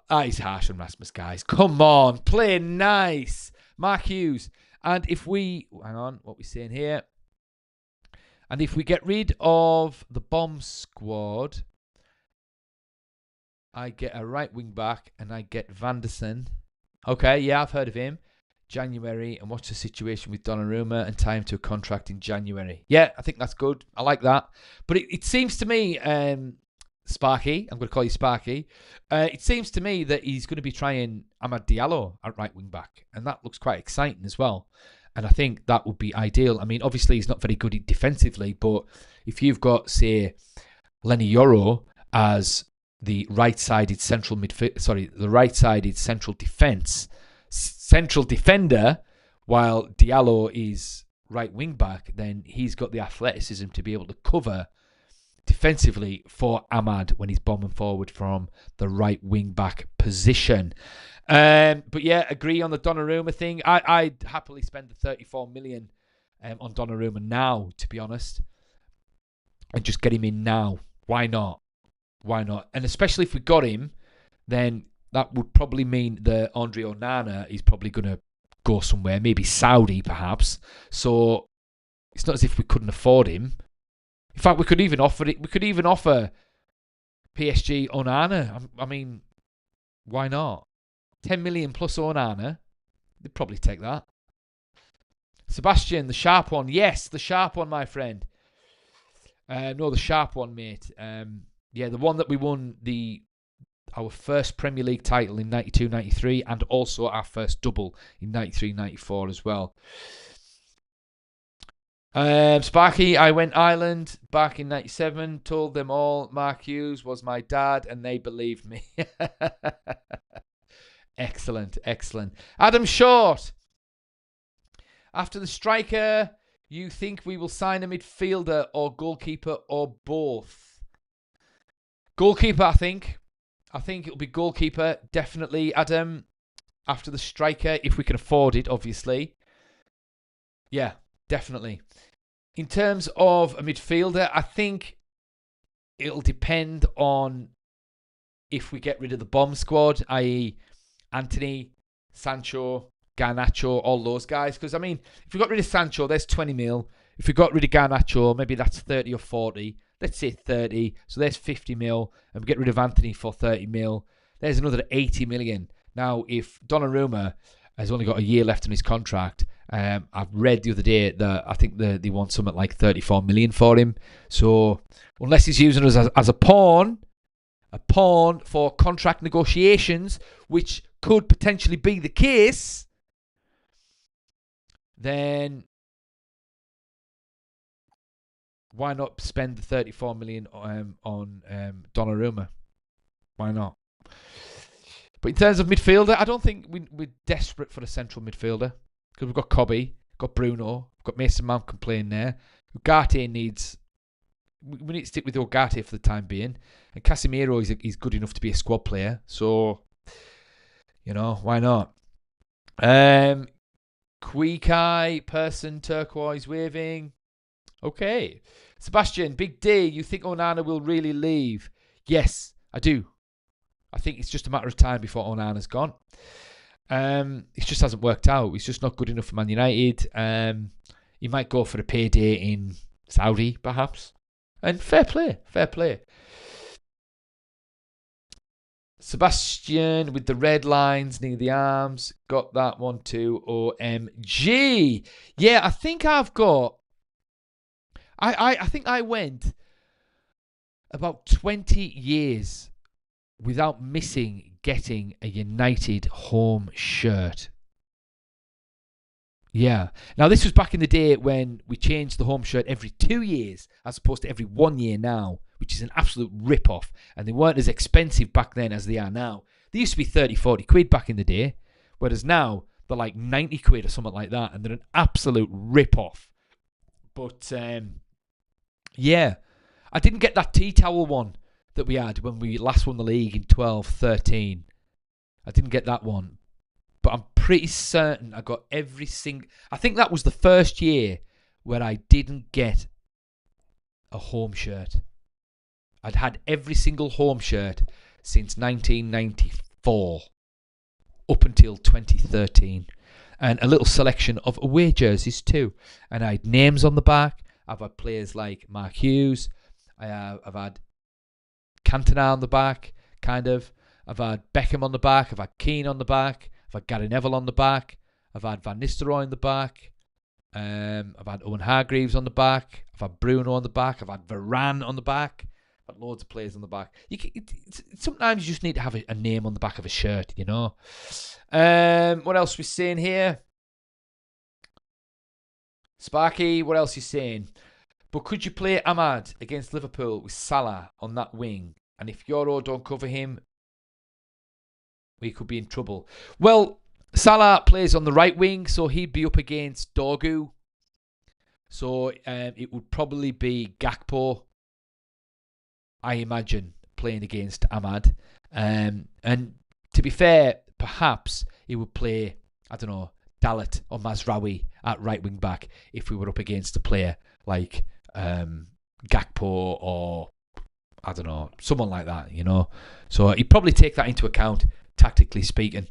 That is harsh on Rasmus, guys. Come on. Play nice. Mark Hughes. And if we, hang on, what we're saying here. And if we get rid of the bomb squad, I get a right wing back and I get Vanderson. Okay, yeah, I've heard of him. January, and what's the situation with Donnarumma and time to a contract in January? Yeah, I think that's good. I like that. But it seems to me, Sparky, I'm going to call you Sparky. It seems to me that he's going to be trying Amad Diallo at right wing back, and that looks quite exciting as well. And I think that would be ideal. I mean, obviously he's not very good defensively, but if you've got, say, Lenny Yoro as the right-sided central central defender, while Diallo is right wing back, then he's got the athleticism to be able to cover defensively for Amad when he's bombing forward from the right wing back position. But yeah, agree on the Donnarumma thing. I'd happily spend the 34 million on Donnarumma now, to be honest, and just get him in now. Why not? And especially if we got him, then that would probably mean that Andre Onana is probably going to go somewhere, maybe Saudi perhaps. So It's not as if we couldn't afford him. In fact, we could even offer it. We could even offer PSG Onana. I mean, why not? 10 million plus Onana. They'd probably take that. Sebastian, the sharp one. Yes, the sharp one, my friend. No, the sharp one, mate. Yeah, the one that we won our first Premier League title in 92-93 and also our first double in 93-94 as well. Sparky, I went Ireland back in 97, told them all Mark Hughes was my dad and they believed me. Excellent, excellent. Adam Short, after the striker, you think we will sign a midfielder or goalkeeper or both? Goalkeeper, I think. I think it'll be goalkeeper, definitely, Adam. After the striker, if we can afford it, obviously. Yeah, definitely. In terms of a midfielder, I think it'll depend on if we get rid of the bomb squad, i.e. Anthony, Sancho, Garnacho, all those guys. Because, I mean, if we got rid of Sancho, there's 20 mil. If we got rid of Garnacho, maybe that's 30 or 40. Let's say 30. So there's 50 mil. And we get rid of Anthony for 30 mil. There's another 80 million. Now, if Donnarumma has only got a year left on his contract, I've read the other day that I think they want something like 34 million for him. So unless he's using us as a pawn for contract negotiations, which could potentially be the case, then why not spend the 34 million on Donnarumma? Why not? But in terms of midfielder, I don't think we're desperate for a central midfielder because we've got Cobby, got Bruno, we've got Mason Mount can play in there. Ugarte needs... We need to stick with Ugarte for the time being. And Casemiro is good enough to be a squad player. So, you know, why not? Quikai, person, turquoise, waving. Okay. Sebastian, Big D, you think Onana will really leave? Yes, I do. I think it's just a matter of time before Onana's gone. It just hasn't worked out. He's just not good enough for Man United. He might go for a payday in Saudi, perhaps. And fair play, fair play. Sebastian with the red lines near the arms. Got that one too. OMG. Yeah, I think I've got... I think I went about 20 years without missing getting a United home shirt. Yeah. Now, this was back in the day when we changed the home shirt every 2 years as opposed to every 1 year now, which is an absolute rip-off. And they weren't as expensive back then as they are now. They used to be 30, 40 quid back in the day, whereas now they're like 90 quid or something like that, and they're an absolute rip-off. But, yeah. I didn't get that tea towel one that we had when we last won the league in 12-13. I didn't get that one. But I'm pretty certain I got every single... I think that was the first year where I didn't get a home shirt. I'd had every single home shirt since 1994 up until 2013. And a little selection of away jerseys too. And I had names on the back. I've had players like Mark Hughes. I've had Cantona on the back, kind of. I've had Beckham on the back. I've had Keane on the back. I've had Gary Neville on the back. I've had Van Nistelrooy on the back. I've had Owen Hargreaves on the back. I've had Bruno on the back. I've had Varane on the back. I've had loads of players on the back. Sometimes you just need to have a name on the back of a shirt, you know. What else are we saying here? Sparky, what else are you saying? But could you play Ahmad against Liverpool with Salah on that wing? And if Euro don't cover him, we could be in trouble. Well, Salah plays on the right wing, so he'd be up against Dorgu. So it would probably be Gakpo, I imagine, playing against Ahmad. And to be fair, perhaps he would play, I don't know, Dalit or Mazraoui at right wing back if we were up against a player like Gakpo or, I don't know, someone like that, you know. So he'd probably take that into account, tactically speaking.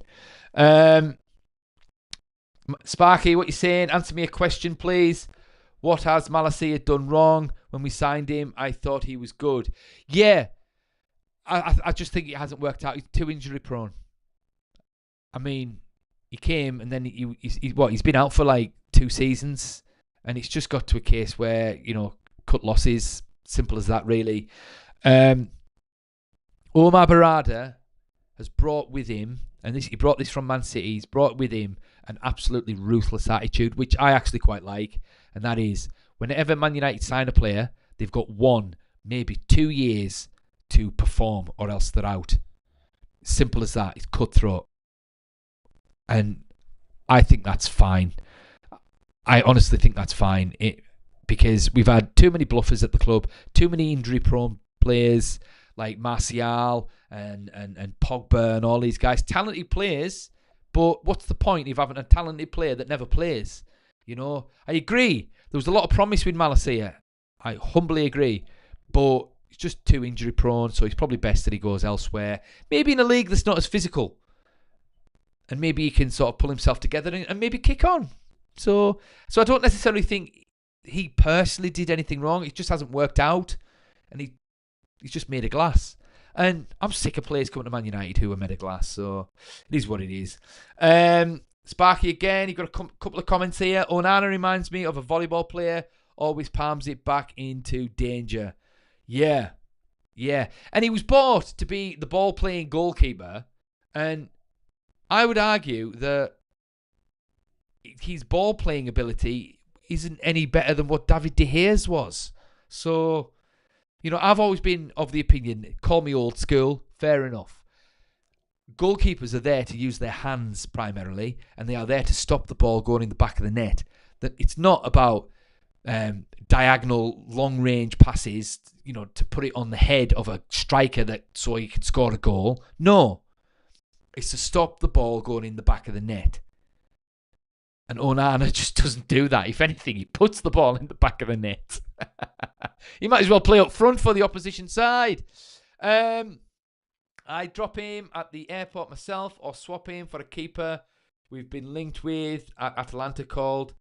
Sparky, what you saying? Answer me a question, please. What has Malacia done wrong? When we signed him, I thought he was good. Yeah, I just think it hasn't worked out. He's too injury prone. I mean, he came and then he's been out for like 2 seasons, and it's just got to a case where, cut losses. Simple as that, really. Omar Barada has brought with him, and he brought this from Man City, he's brought with him an absolutely ruthless attitude, which I actually quite like, and that is, whenever Man United sign a player, they've got 1, maybe 2 years to perform, or else they're out. Simple as that. It's cutthroat. And I think that's fine. I honestly think that's fine. Because we've had too many bluffers at the club, too many injury-prone players like Martial and Pogba and all these guys. Talented players, but what's the point of having a talented player that never plays? I agree. There was a lot of promise with Malacia. I humbly agree. But he's just too injury-prone, so it's probably best that he goes elsewhere. Maybe in a league that's not as physical. And maybe he can sort of pull himself together and maybe kick on. So I don't necessarily think he personally did anything wrong. It just hasn't worked out. And he's just made of glass. And I'm sick of players coming to Man United who are made of glass. So it is what it is. Sparky again. He got a couple of comments here. Onana reminds me of a volleyball player. Always palms it back into danger. Yeah. And he was bought to be the ball-playing goalkeeper. And I would argue that his ball-playing ability isn't any better than what David De Gea's was. So, I've always been of the opinion, call me old school, fair enough. Goalkeepers are there to use their hands primarily, and they are there to stop the ball going in the back of the net. That it's not about diagonal, long-range passes, to put it on the head of a striker so he can score a goal. No. It's to stop the ball going in the back of the net. And Onana just doesn't do that. If anything, he puts the ball in the back of the net. He might as well play up front for the opposition side. I drop him at the airport myself or swap him for a keeper we've been linked with at Atalanta called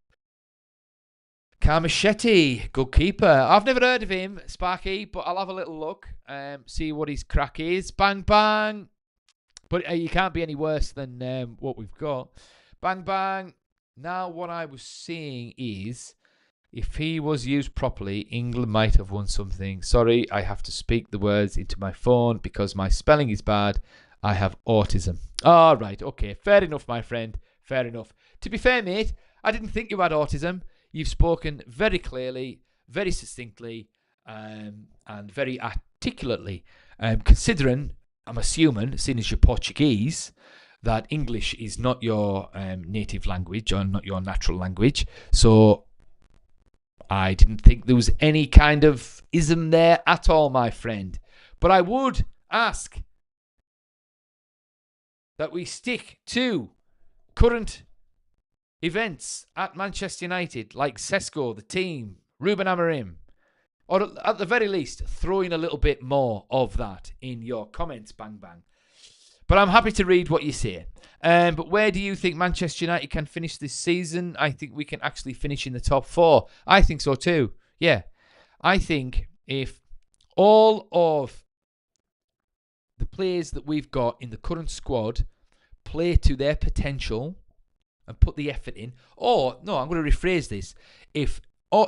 Carmichetti. Good keeper. I've never heard of him, Sparky, but I'll have a little look, see what his crack is. Bang, bang. But you can't be any worse than what we've got. Bang, bang. Now, what I was seeing is, if he was used properly, England might have won something. Sorry, I have to speak the words into my phone because my spelling is bad. I have autism. All right, okay. Fair enough, my friend. Fair enough. To be fair, mate, I didn't think you had autism. You've spoken very clearly, very succinctly, and very articulately. Considering, I'm assuming, seeing as you're Portuguese, that English is not your native language or not your natural language. So I didn't think there was any kind of ism there at all, my friend. But I would ask that we stick to current events at Manchester United, like Sesko, the team, Rúben Amorim, or at the very least, throw in a little bit more of that in your comments, bang, bang. But I'm happy to read what you say. But where do you think Manchester United can finish this season? I think we can actually finish in the top 4. I think so too. Yeah. I think if all of the players that we've got in the current squad play to their potential and put the effort in, or, no, I'm going to rephrase this. If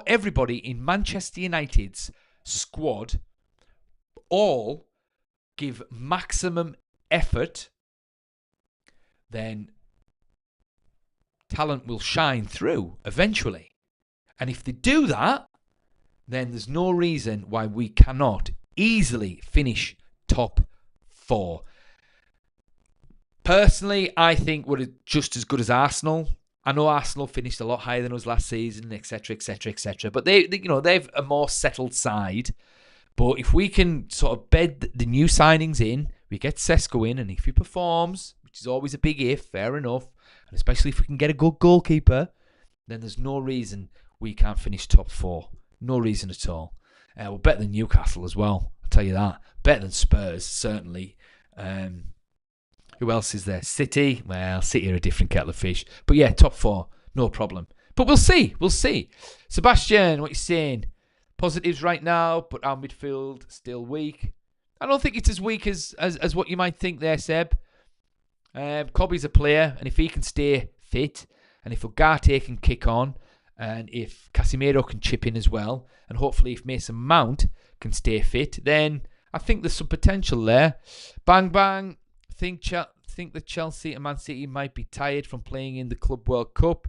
everybody in Manchester United's squad all give maximum effort, then talent will shine through eventually. And if they do that, then there's no reason why we cannot easily finish top 4. Personally, I think we're just as good as Arsenal. I know Arsenal finished a lot higher than us last season, etc., etc., etc. But they've a more settled side. But if we can sort of bed the new signings in, we get Sesko in, and if he performs, which is always a big if, fair enough, and especially if we can get a good goalkeeper, then there's no reason we can't finish top 4. No reason at all. We're better than Newcastle as well, I'll tell you that. Better than Spurs, certainly. Who else is there? City? Well, City are a different kettle of fish. But yeah, top 4, no problem. But we'll see. We'll see. Sebastian, what are you saying? Positives right now, but our midfield still weak. I don't think it's as weak as what you might think there, Seb. Cobby's a player, and if he can stay fit, and if Ugarte can kick on, and if Casemiro can chip in as well, and hopefully if Mason Mount can stay fit, then I think there's some potential there. Bang Bang, think that Chelsea and Man City might be tired from playing in the Club World Cup.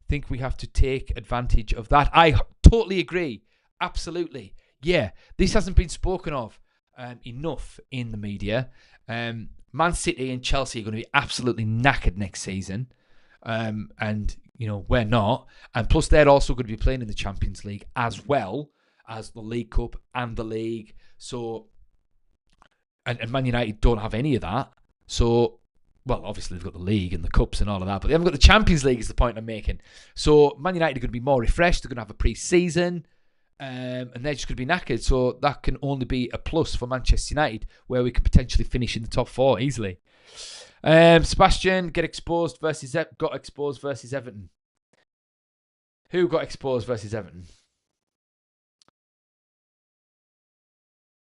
Think we have to take advantage of that. I totally agree. Absolutely. Yeah, this hasn't been spoken of enough in the media. Man City and Chelsea are going to be absolutely knackered next season. And, we're not. And plus, they're also going to be playing in the Champions League as well as the League Cup and the League. So, and Man United don't have any of that. So, well, obviously they've got the League and the Cups and all of that, but they haven't got the Champions League is the point I'm making. So, Man United are going to be more refreshed. They're going to have a pre-season. And they're just going to be knackered. So that can only be a plus for Manchester United, where we could potentially finish in the top 4 easily. Sebastian, got exposed versus Everton. Who got exposed versus Everton?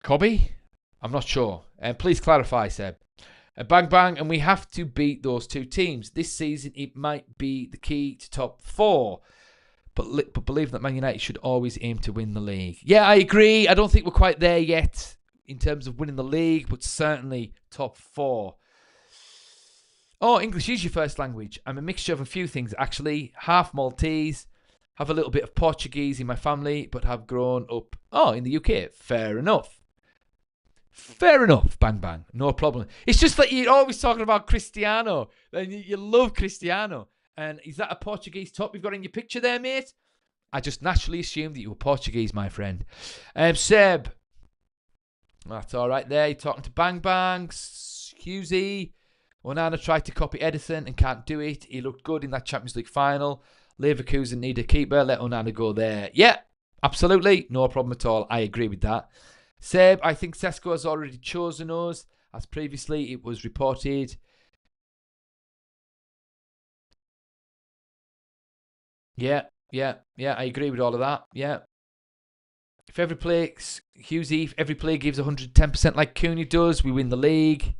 Cobby? I'm not sure. Please clarify, Seb. Bang Bang, and we have to beat those two teams. This season, it might be the key to top 4. But believe that Man United should always aim to win the league. Yeah, I agree. I don't think we're quite there yet in terms of winning the league, but certainly top 4. Oh, English is your first language. I'm a mixture of a few things, actually. Half Maltese, have a little bit of Portuguese in my family, but have grown up, in the UK. Fair enough. Fair enough, Bang Bang. No problem. It's just that you're always talking about Cristiano. And you love Cristiano. And is that a Portuguese top you've got in your picture there, mate? I just naturally assumed that you were Portuguese, my friend. Seb. That's all right there. You're talking to Bang Bang. Hughesy. Onana tried to copy Edison and can't do it. He looked good in that Champions League final. Leverkusen need a keeper. Let Onana go there. Yeah, absolutely. No problem at all. I agree with that. Seb, I think Sesko has already chosen us. As previously it was reported. Yeah, I agree with all of that. Yeah. If every play, Hughesy, if every play gives 110% like Cooney does, we win the league.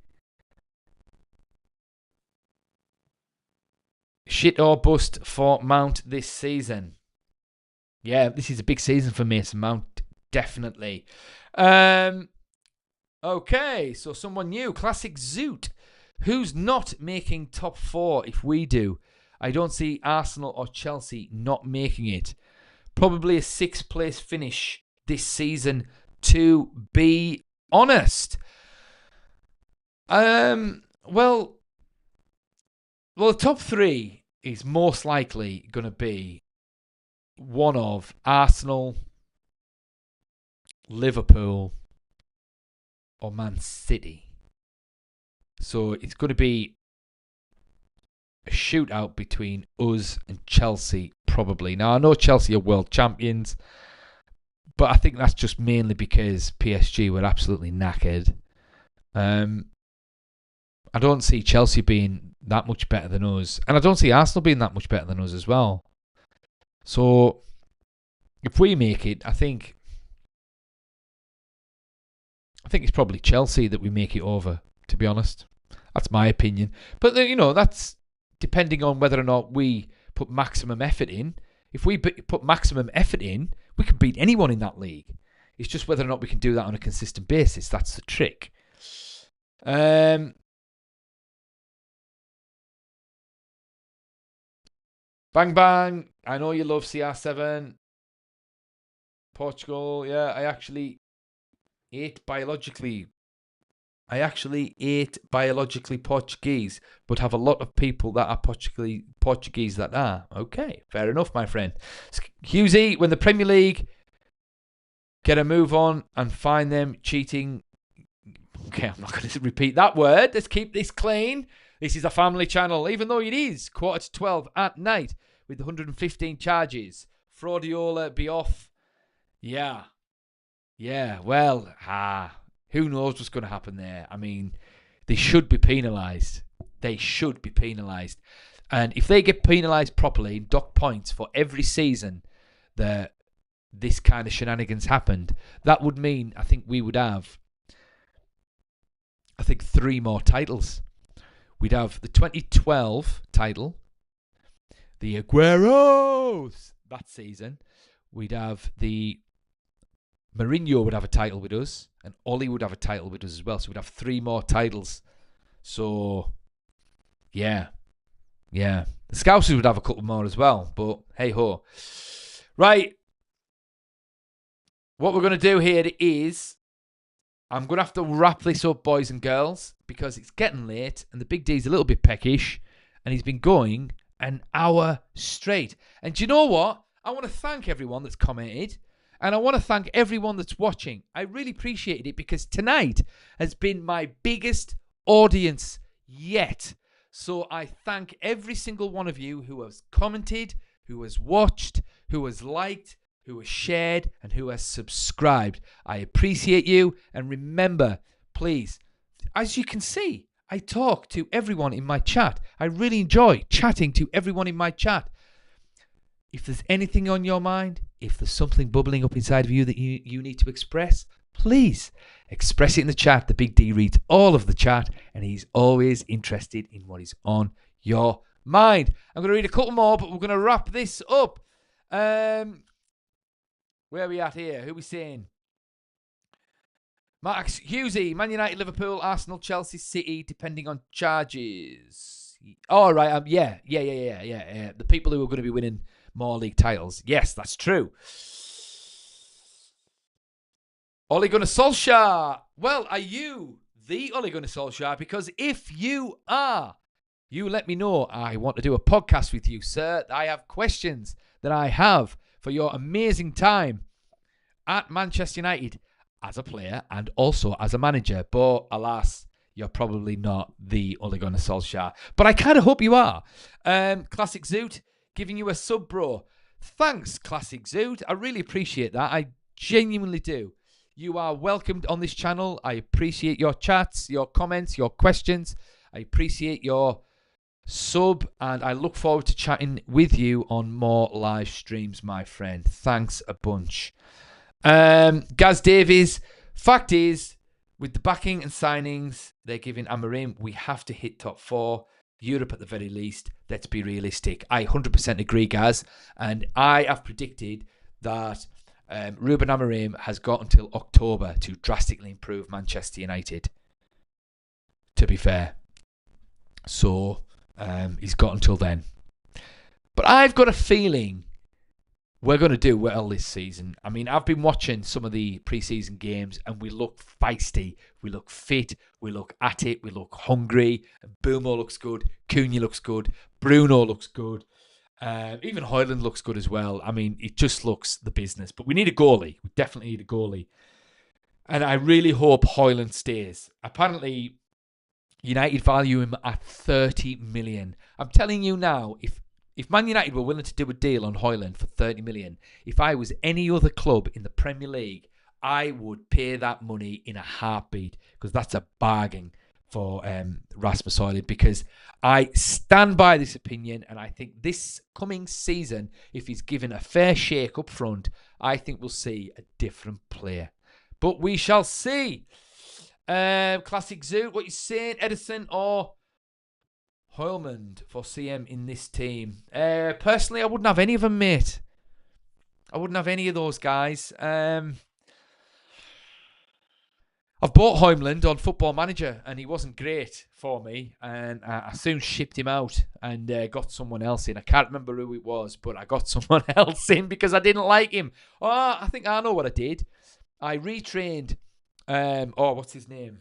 Shit or bust for Mount this season. Yeah, this is a big season for Mason Mount, definitely. Okay, so someone new, Classic Zoot. Who's not making top 4 if we do? I don't see Arsenal or Chelsea not making it. Probably a 6th place finish this season, to be honest. Well, the top 3 is most likely going to be one of Arsenal, Liverpool, or Man City. So it's going to be a shootout between us and Chelsea, probably. Now, I know Chelsea are world champions, but I think that's just mainly because PSG were absolutely knackered. I don't see Chelsea being that much better than us, and I don't see Arsenal being that much better than us as well. So, if we make it, I think it's probably Chelsea that we make it over, to be honest. That's my opinion. But, that's depending on whether or not we put maximum effort in. If we put maximum effort in, we can beat anyone in that league. It's just whether or not we can do that on a consistent basis. That's the trick. Bang Bang. I know you love CR7. Portugal. Yeah, I actually ate biologically Portuguese, but have a lot of people that are Portuguese that are. Okay, fair enough, my friend. Hughesy, when the Premier League get a move on and find them cheating. Okay, I'm not going to repeat that word. Let's keep this clean. This is a family channel, even though it is 11:45 at night with 115 charges. Fraudiola be off. Yeah, well, who knows what's going to happen there? I mean, they should be penalised. And if they get penalised properly and dock points for every season that this kind of shenanigans happened, that would mean I think we would have 3 more titles. We'd have the 2012 title, the Agueros that season. We'd have the Mourinho would have a title with us, and Ollie would have a title with us as well. So we'd have 3 more titles. So, yeah. The Scousers would have a couple more as well, but hey ho. Right. What we're going to do here is, I'm going to have to wrap this up, boys and girls, because it's getting late and the Big D's a little bit peckish and he's been going an hour straight. And do you know what? I want to thank everyone that's commented and I want to thank everyone that's watching. I really appreciated it because tonight has been my biggest audience yet. So I thank every single one of you who has commented, who has watched, who has liked, who has shared, and who has subscribed. I appreciate you. And remember, please, as you can see, I talk to everyone in my chat. I really enjoy chatting to everyone in my chat. If there's anything on your mind, if there's something bubbling up inside of you that you need to express, please express it in the chat. The Big D reads all of the chat, and he's always interested in what is on your mind. I'm going to read a couple more, but we're going to wrap this up. Where are we at here? Who are we saying? Max Hughesy, Man United, Liverpool, Arsenal, Chelsea, City, depending on charges. All right. Yeah. The people who are going to be winning more league titles. Yes, that's true. Ole Gunnar Solskjaer. Well, are you the Ole Gunnar Solskjaer? Because if you are, you let me know. I want to do a podcast with you, sir. I have questions that I have for your amazing time at Manchester United as a player and also as a manager. But alas, you're probably not the Ole Gunnar Solskjaer. But I kind of hope you are. Classic Zoot, giving you a sub, bro. Thanks, Classic Zoot. I really appreciate that. I genuinely do. You are welcomed on this channel. I appreciate your chats, your comments, your questions. I appreciate your sub, and I look forward to chatting with you on more live streams, my friend. Thanks a bunch. Gaz Davies, fact is, with the backing and signings they're giving Amorim, we have to hit top 4, Europe at the very least. Let's be realistic. I 100% agree, Gaz, and I have predicted that Rúben Amorim has got until October to drastically improve Manchester United, to be fair. So he's got until then. But I've got a feeling we're going to do well this season. I mean, I've been watching some of the pre-season games and we look feisty. We look fit. We look at it. We look hungry. Bumo looks good. Cunha looks good. Bruno looks good. Even Højlund looks good as well. I mean, it just looks the business. But we need a goalie. We definitely need a goalie. And I really hope Højlund stays. Apparently, United value him at 30 million. I'm telling you now, if Man United were willing to do a deal on Højlund for 30 million, if I was any other club in the Premier League, I would pay that money in a heartbeat, because that's a bargain for Rasmus Højlund, because I stand by this opinion, and I think this coming season, if he's given a fair shake up front, I think we'll see a different player. But we shall see. Classic Zoo, what you saying, Edison or Højlund for CM in this team? Personally, I wouldn't have any of them, mate. I wouldn't have any of those guys. I've bought Højlund on Football Manager and he wasn't great for me, and I soon shipped him out and got someone else in. I can't remember who it was, but I got someone else in because I didn't like him. Oh, I think I know what I did. I retrained what's his name?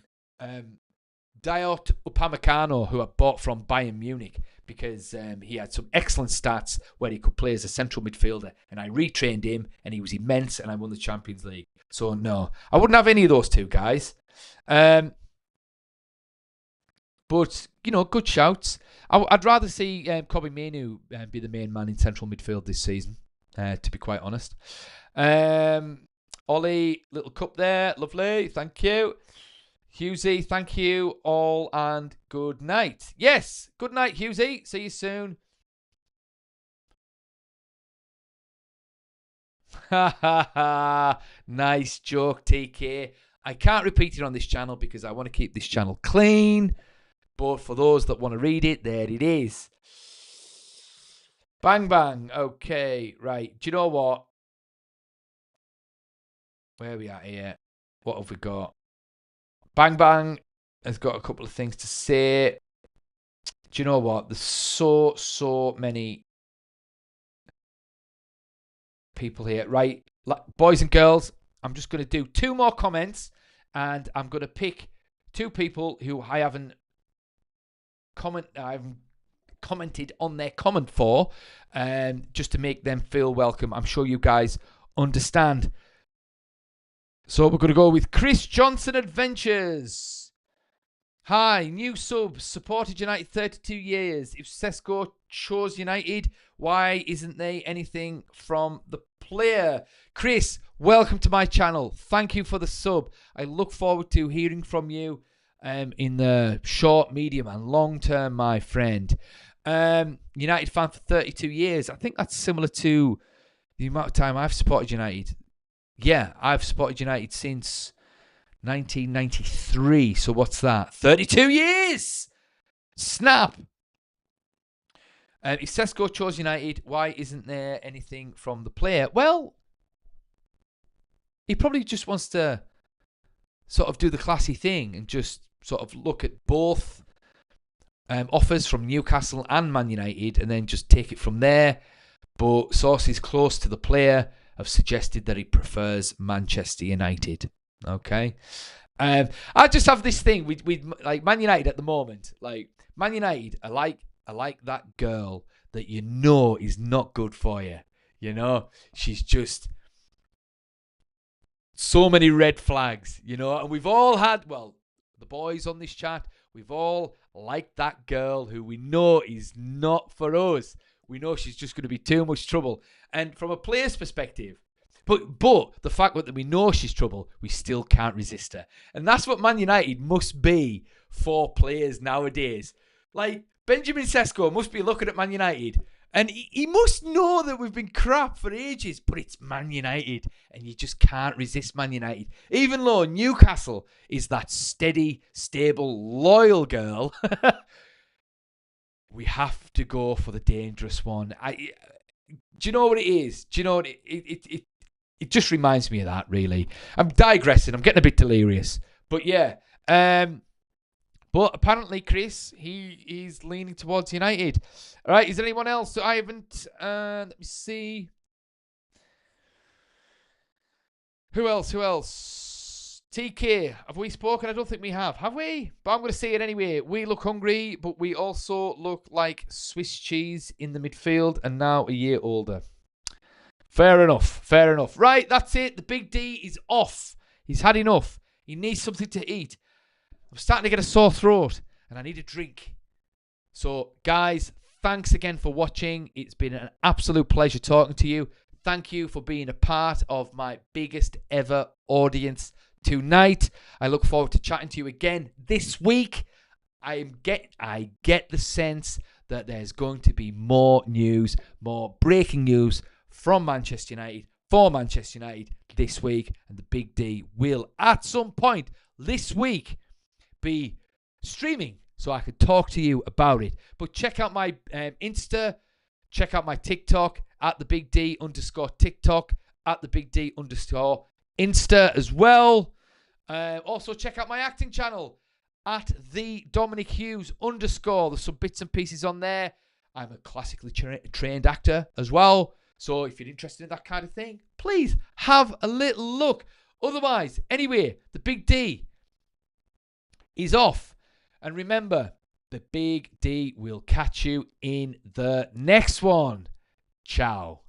Dayot Upamecano, who I bought from Bayern Munich, because he had some excellent stats where he could play as a central midfielder, and I retrained him and he was immense, and I won the Champions League. So no, I wouldn't have any of those two guys. But, you know, good shouts. I'd rather see Kobbie Mainoo be the main man in central midfield this season, to be quite honest. Ollie, little cup there. Lovely. Thank you. Hughesy, thank you all and good night. Yes, good night, Hughesy. See you soon. Ha ha ha. Nice joke, TK. I can't repeat it on this channel because I want to keep this channel clean. But for those that want to read it, there it is. Bang, bang. Okay, right. Do you know what? Where are we at here? What have we got? Bang, bang has got a couple of things to say. Do you know what? There's so many people here. Right, boys and girls, I'm just going to do 2 more comments and I'm going to pick 2 people who I haven't commented on their comment for, just to make them feel welcome. I'm sure you guys understand. So we're going to go with Chris Johnson Adventures. Hi, new sub, supported United 32 years. If Sesko chose United, why isn't there anything from the player? Chris, welcome to my channel. Thank you for the sub. I look forward to hearing from you in the short, medium and long term, my friend. United fan for 32 years. I think that's similar to the amount of time I've supported United. Yeah, I've supported United since 1993. So what's that? 32 years! Snap! If Sesko chose United, why isn't there anything from the player? Well, he probably just wants to sort of do the classy thing and just sort of look at both offers from Newcastle and Man United and then just take it from there. But sources close to the player have suggested that he prefers Manchester United. Okay. I just have this thing with like Man United at the moment. Like Man United, I like that girl that you know is not good for you. You know, she's just so many red flags, you know, and we've all had, well, the boys on this chat, we've all liked that girl who we know is not for us. We know she's just going to be too much trouble. And from a player's perspective, but the fact that we know she's trouble, we still can't resist her. And that's what Man United must be for players nowadays. Like, Benjamin Šeško must be looking at Man United and he must know that we've been crap for ages, but it's Man United and you just can't resist Man United. Even though Newcastle is that steady, stable, loyal girl, we have to go for the dangerous one. Do you know what it is? Do you know what it just reminds me of that, really. I'm digressing. I'm getting a bit delirious. But yeah. But apparently, Chris, he's leaning towards United. All right, is there anyone else that I haven't... let me see. Who else? TK, have we spoken? I don't think we have. Have we? But I'm going to say it anyway. We look hungry, but we also look like Swiss cheese in the midfield and now a year older. Fair enough. Right, that's it. The Big D is off. He's had enough. He needs something to eat. I'm starting to get a sore throat and I need a drink. So, guys, thanks again for watching. It's been an absolute pleasure talking to you. Thank you for being a part of my biggest ever audience tonight. I look forward to chatting to you again this week. I get the sense that there's going to be more news, more breaking news from Manchester United for Manchester United this week. And the Big D will, at some point this week, be streaming so I can talk to you about it. But check out my Insta, check out my TikTok at @TheBigD_TikTok, at @TheBigD_ Insta as well. Also check out my acting channel at @TheDominicHughes_. There's some bits and pieces on there. I'm a classically trained actor as well. So if you're interested in that kind of thing, please have a little look. Otherwise, anyway, the Big D is off. And remember, the Big D will catch you in the next one. Ciao.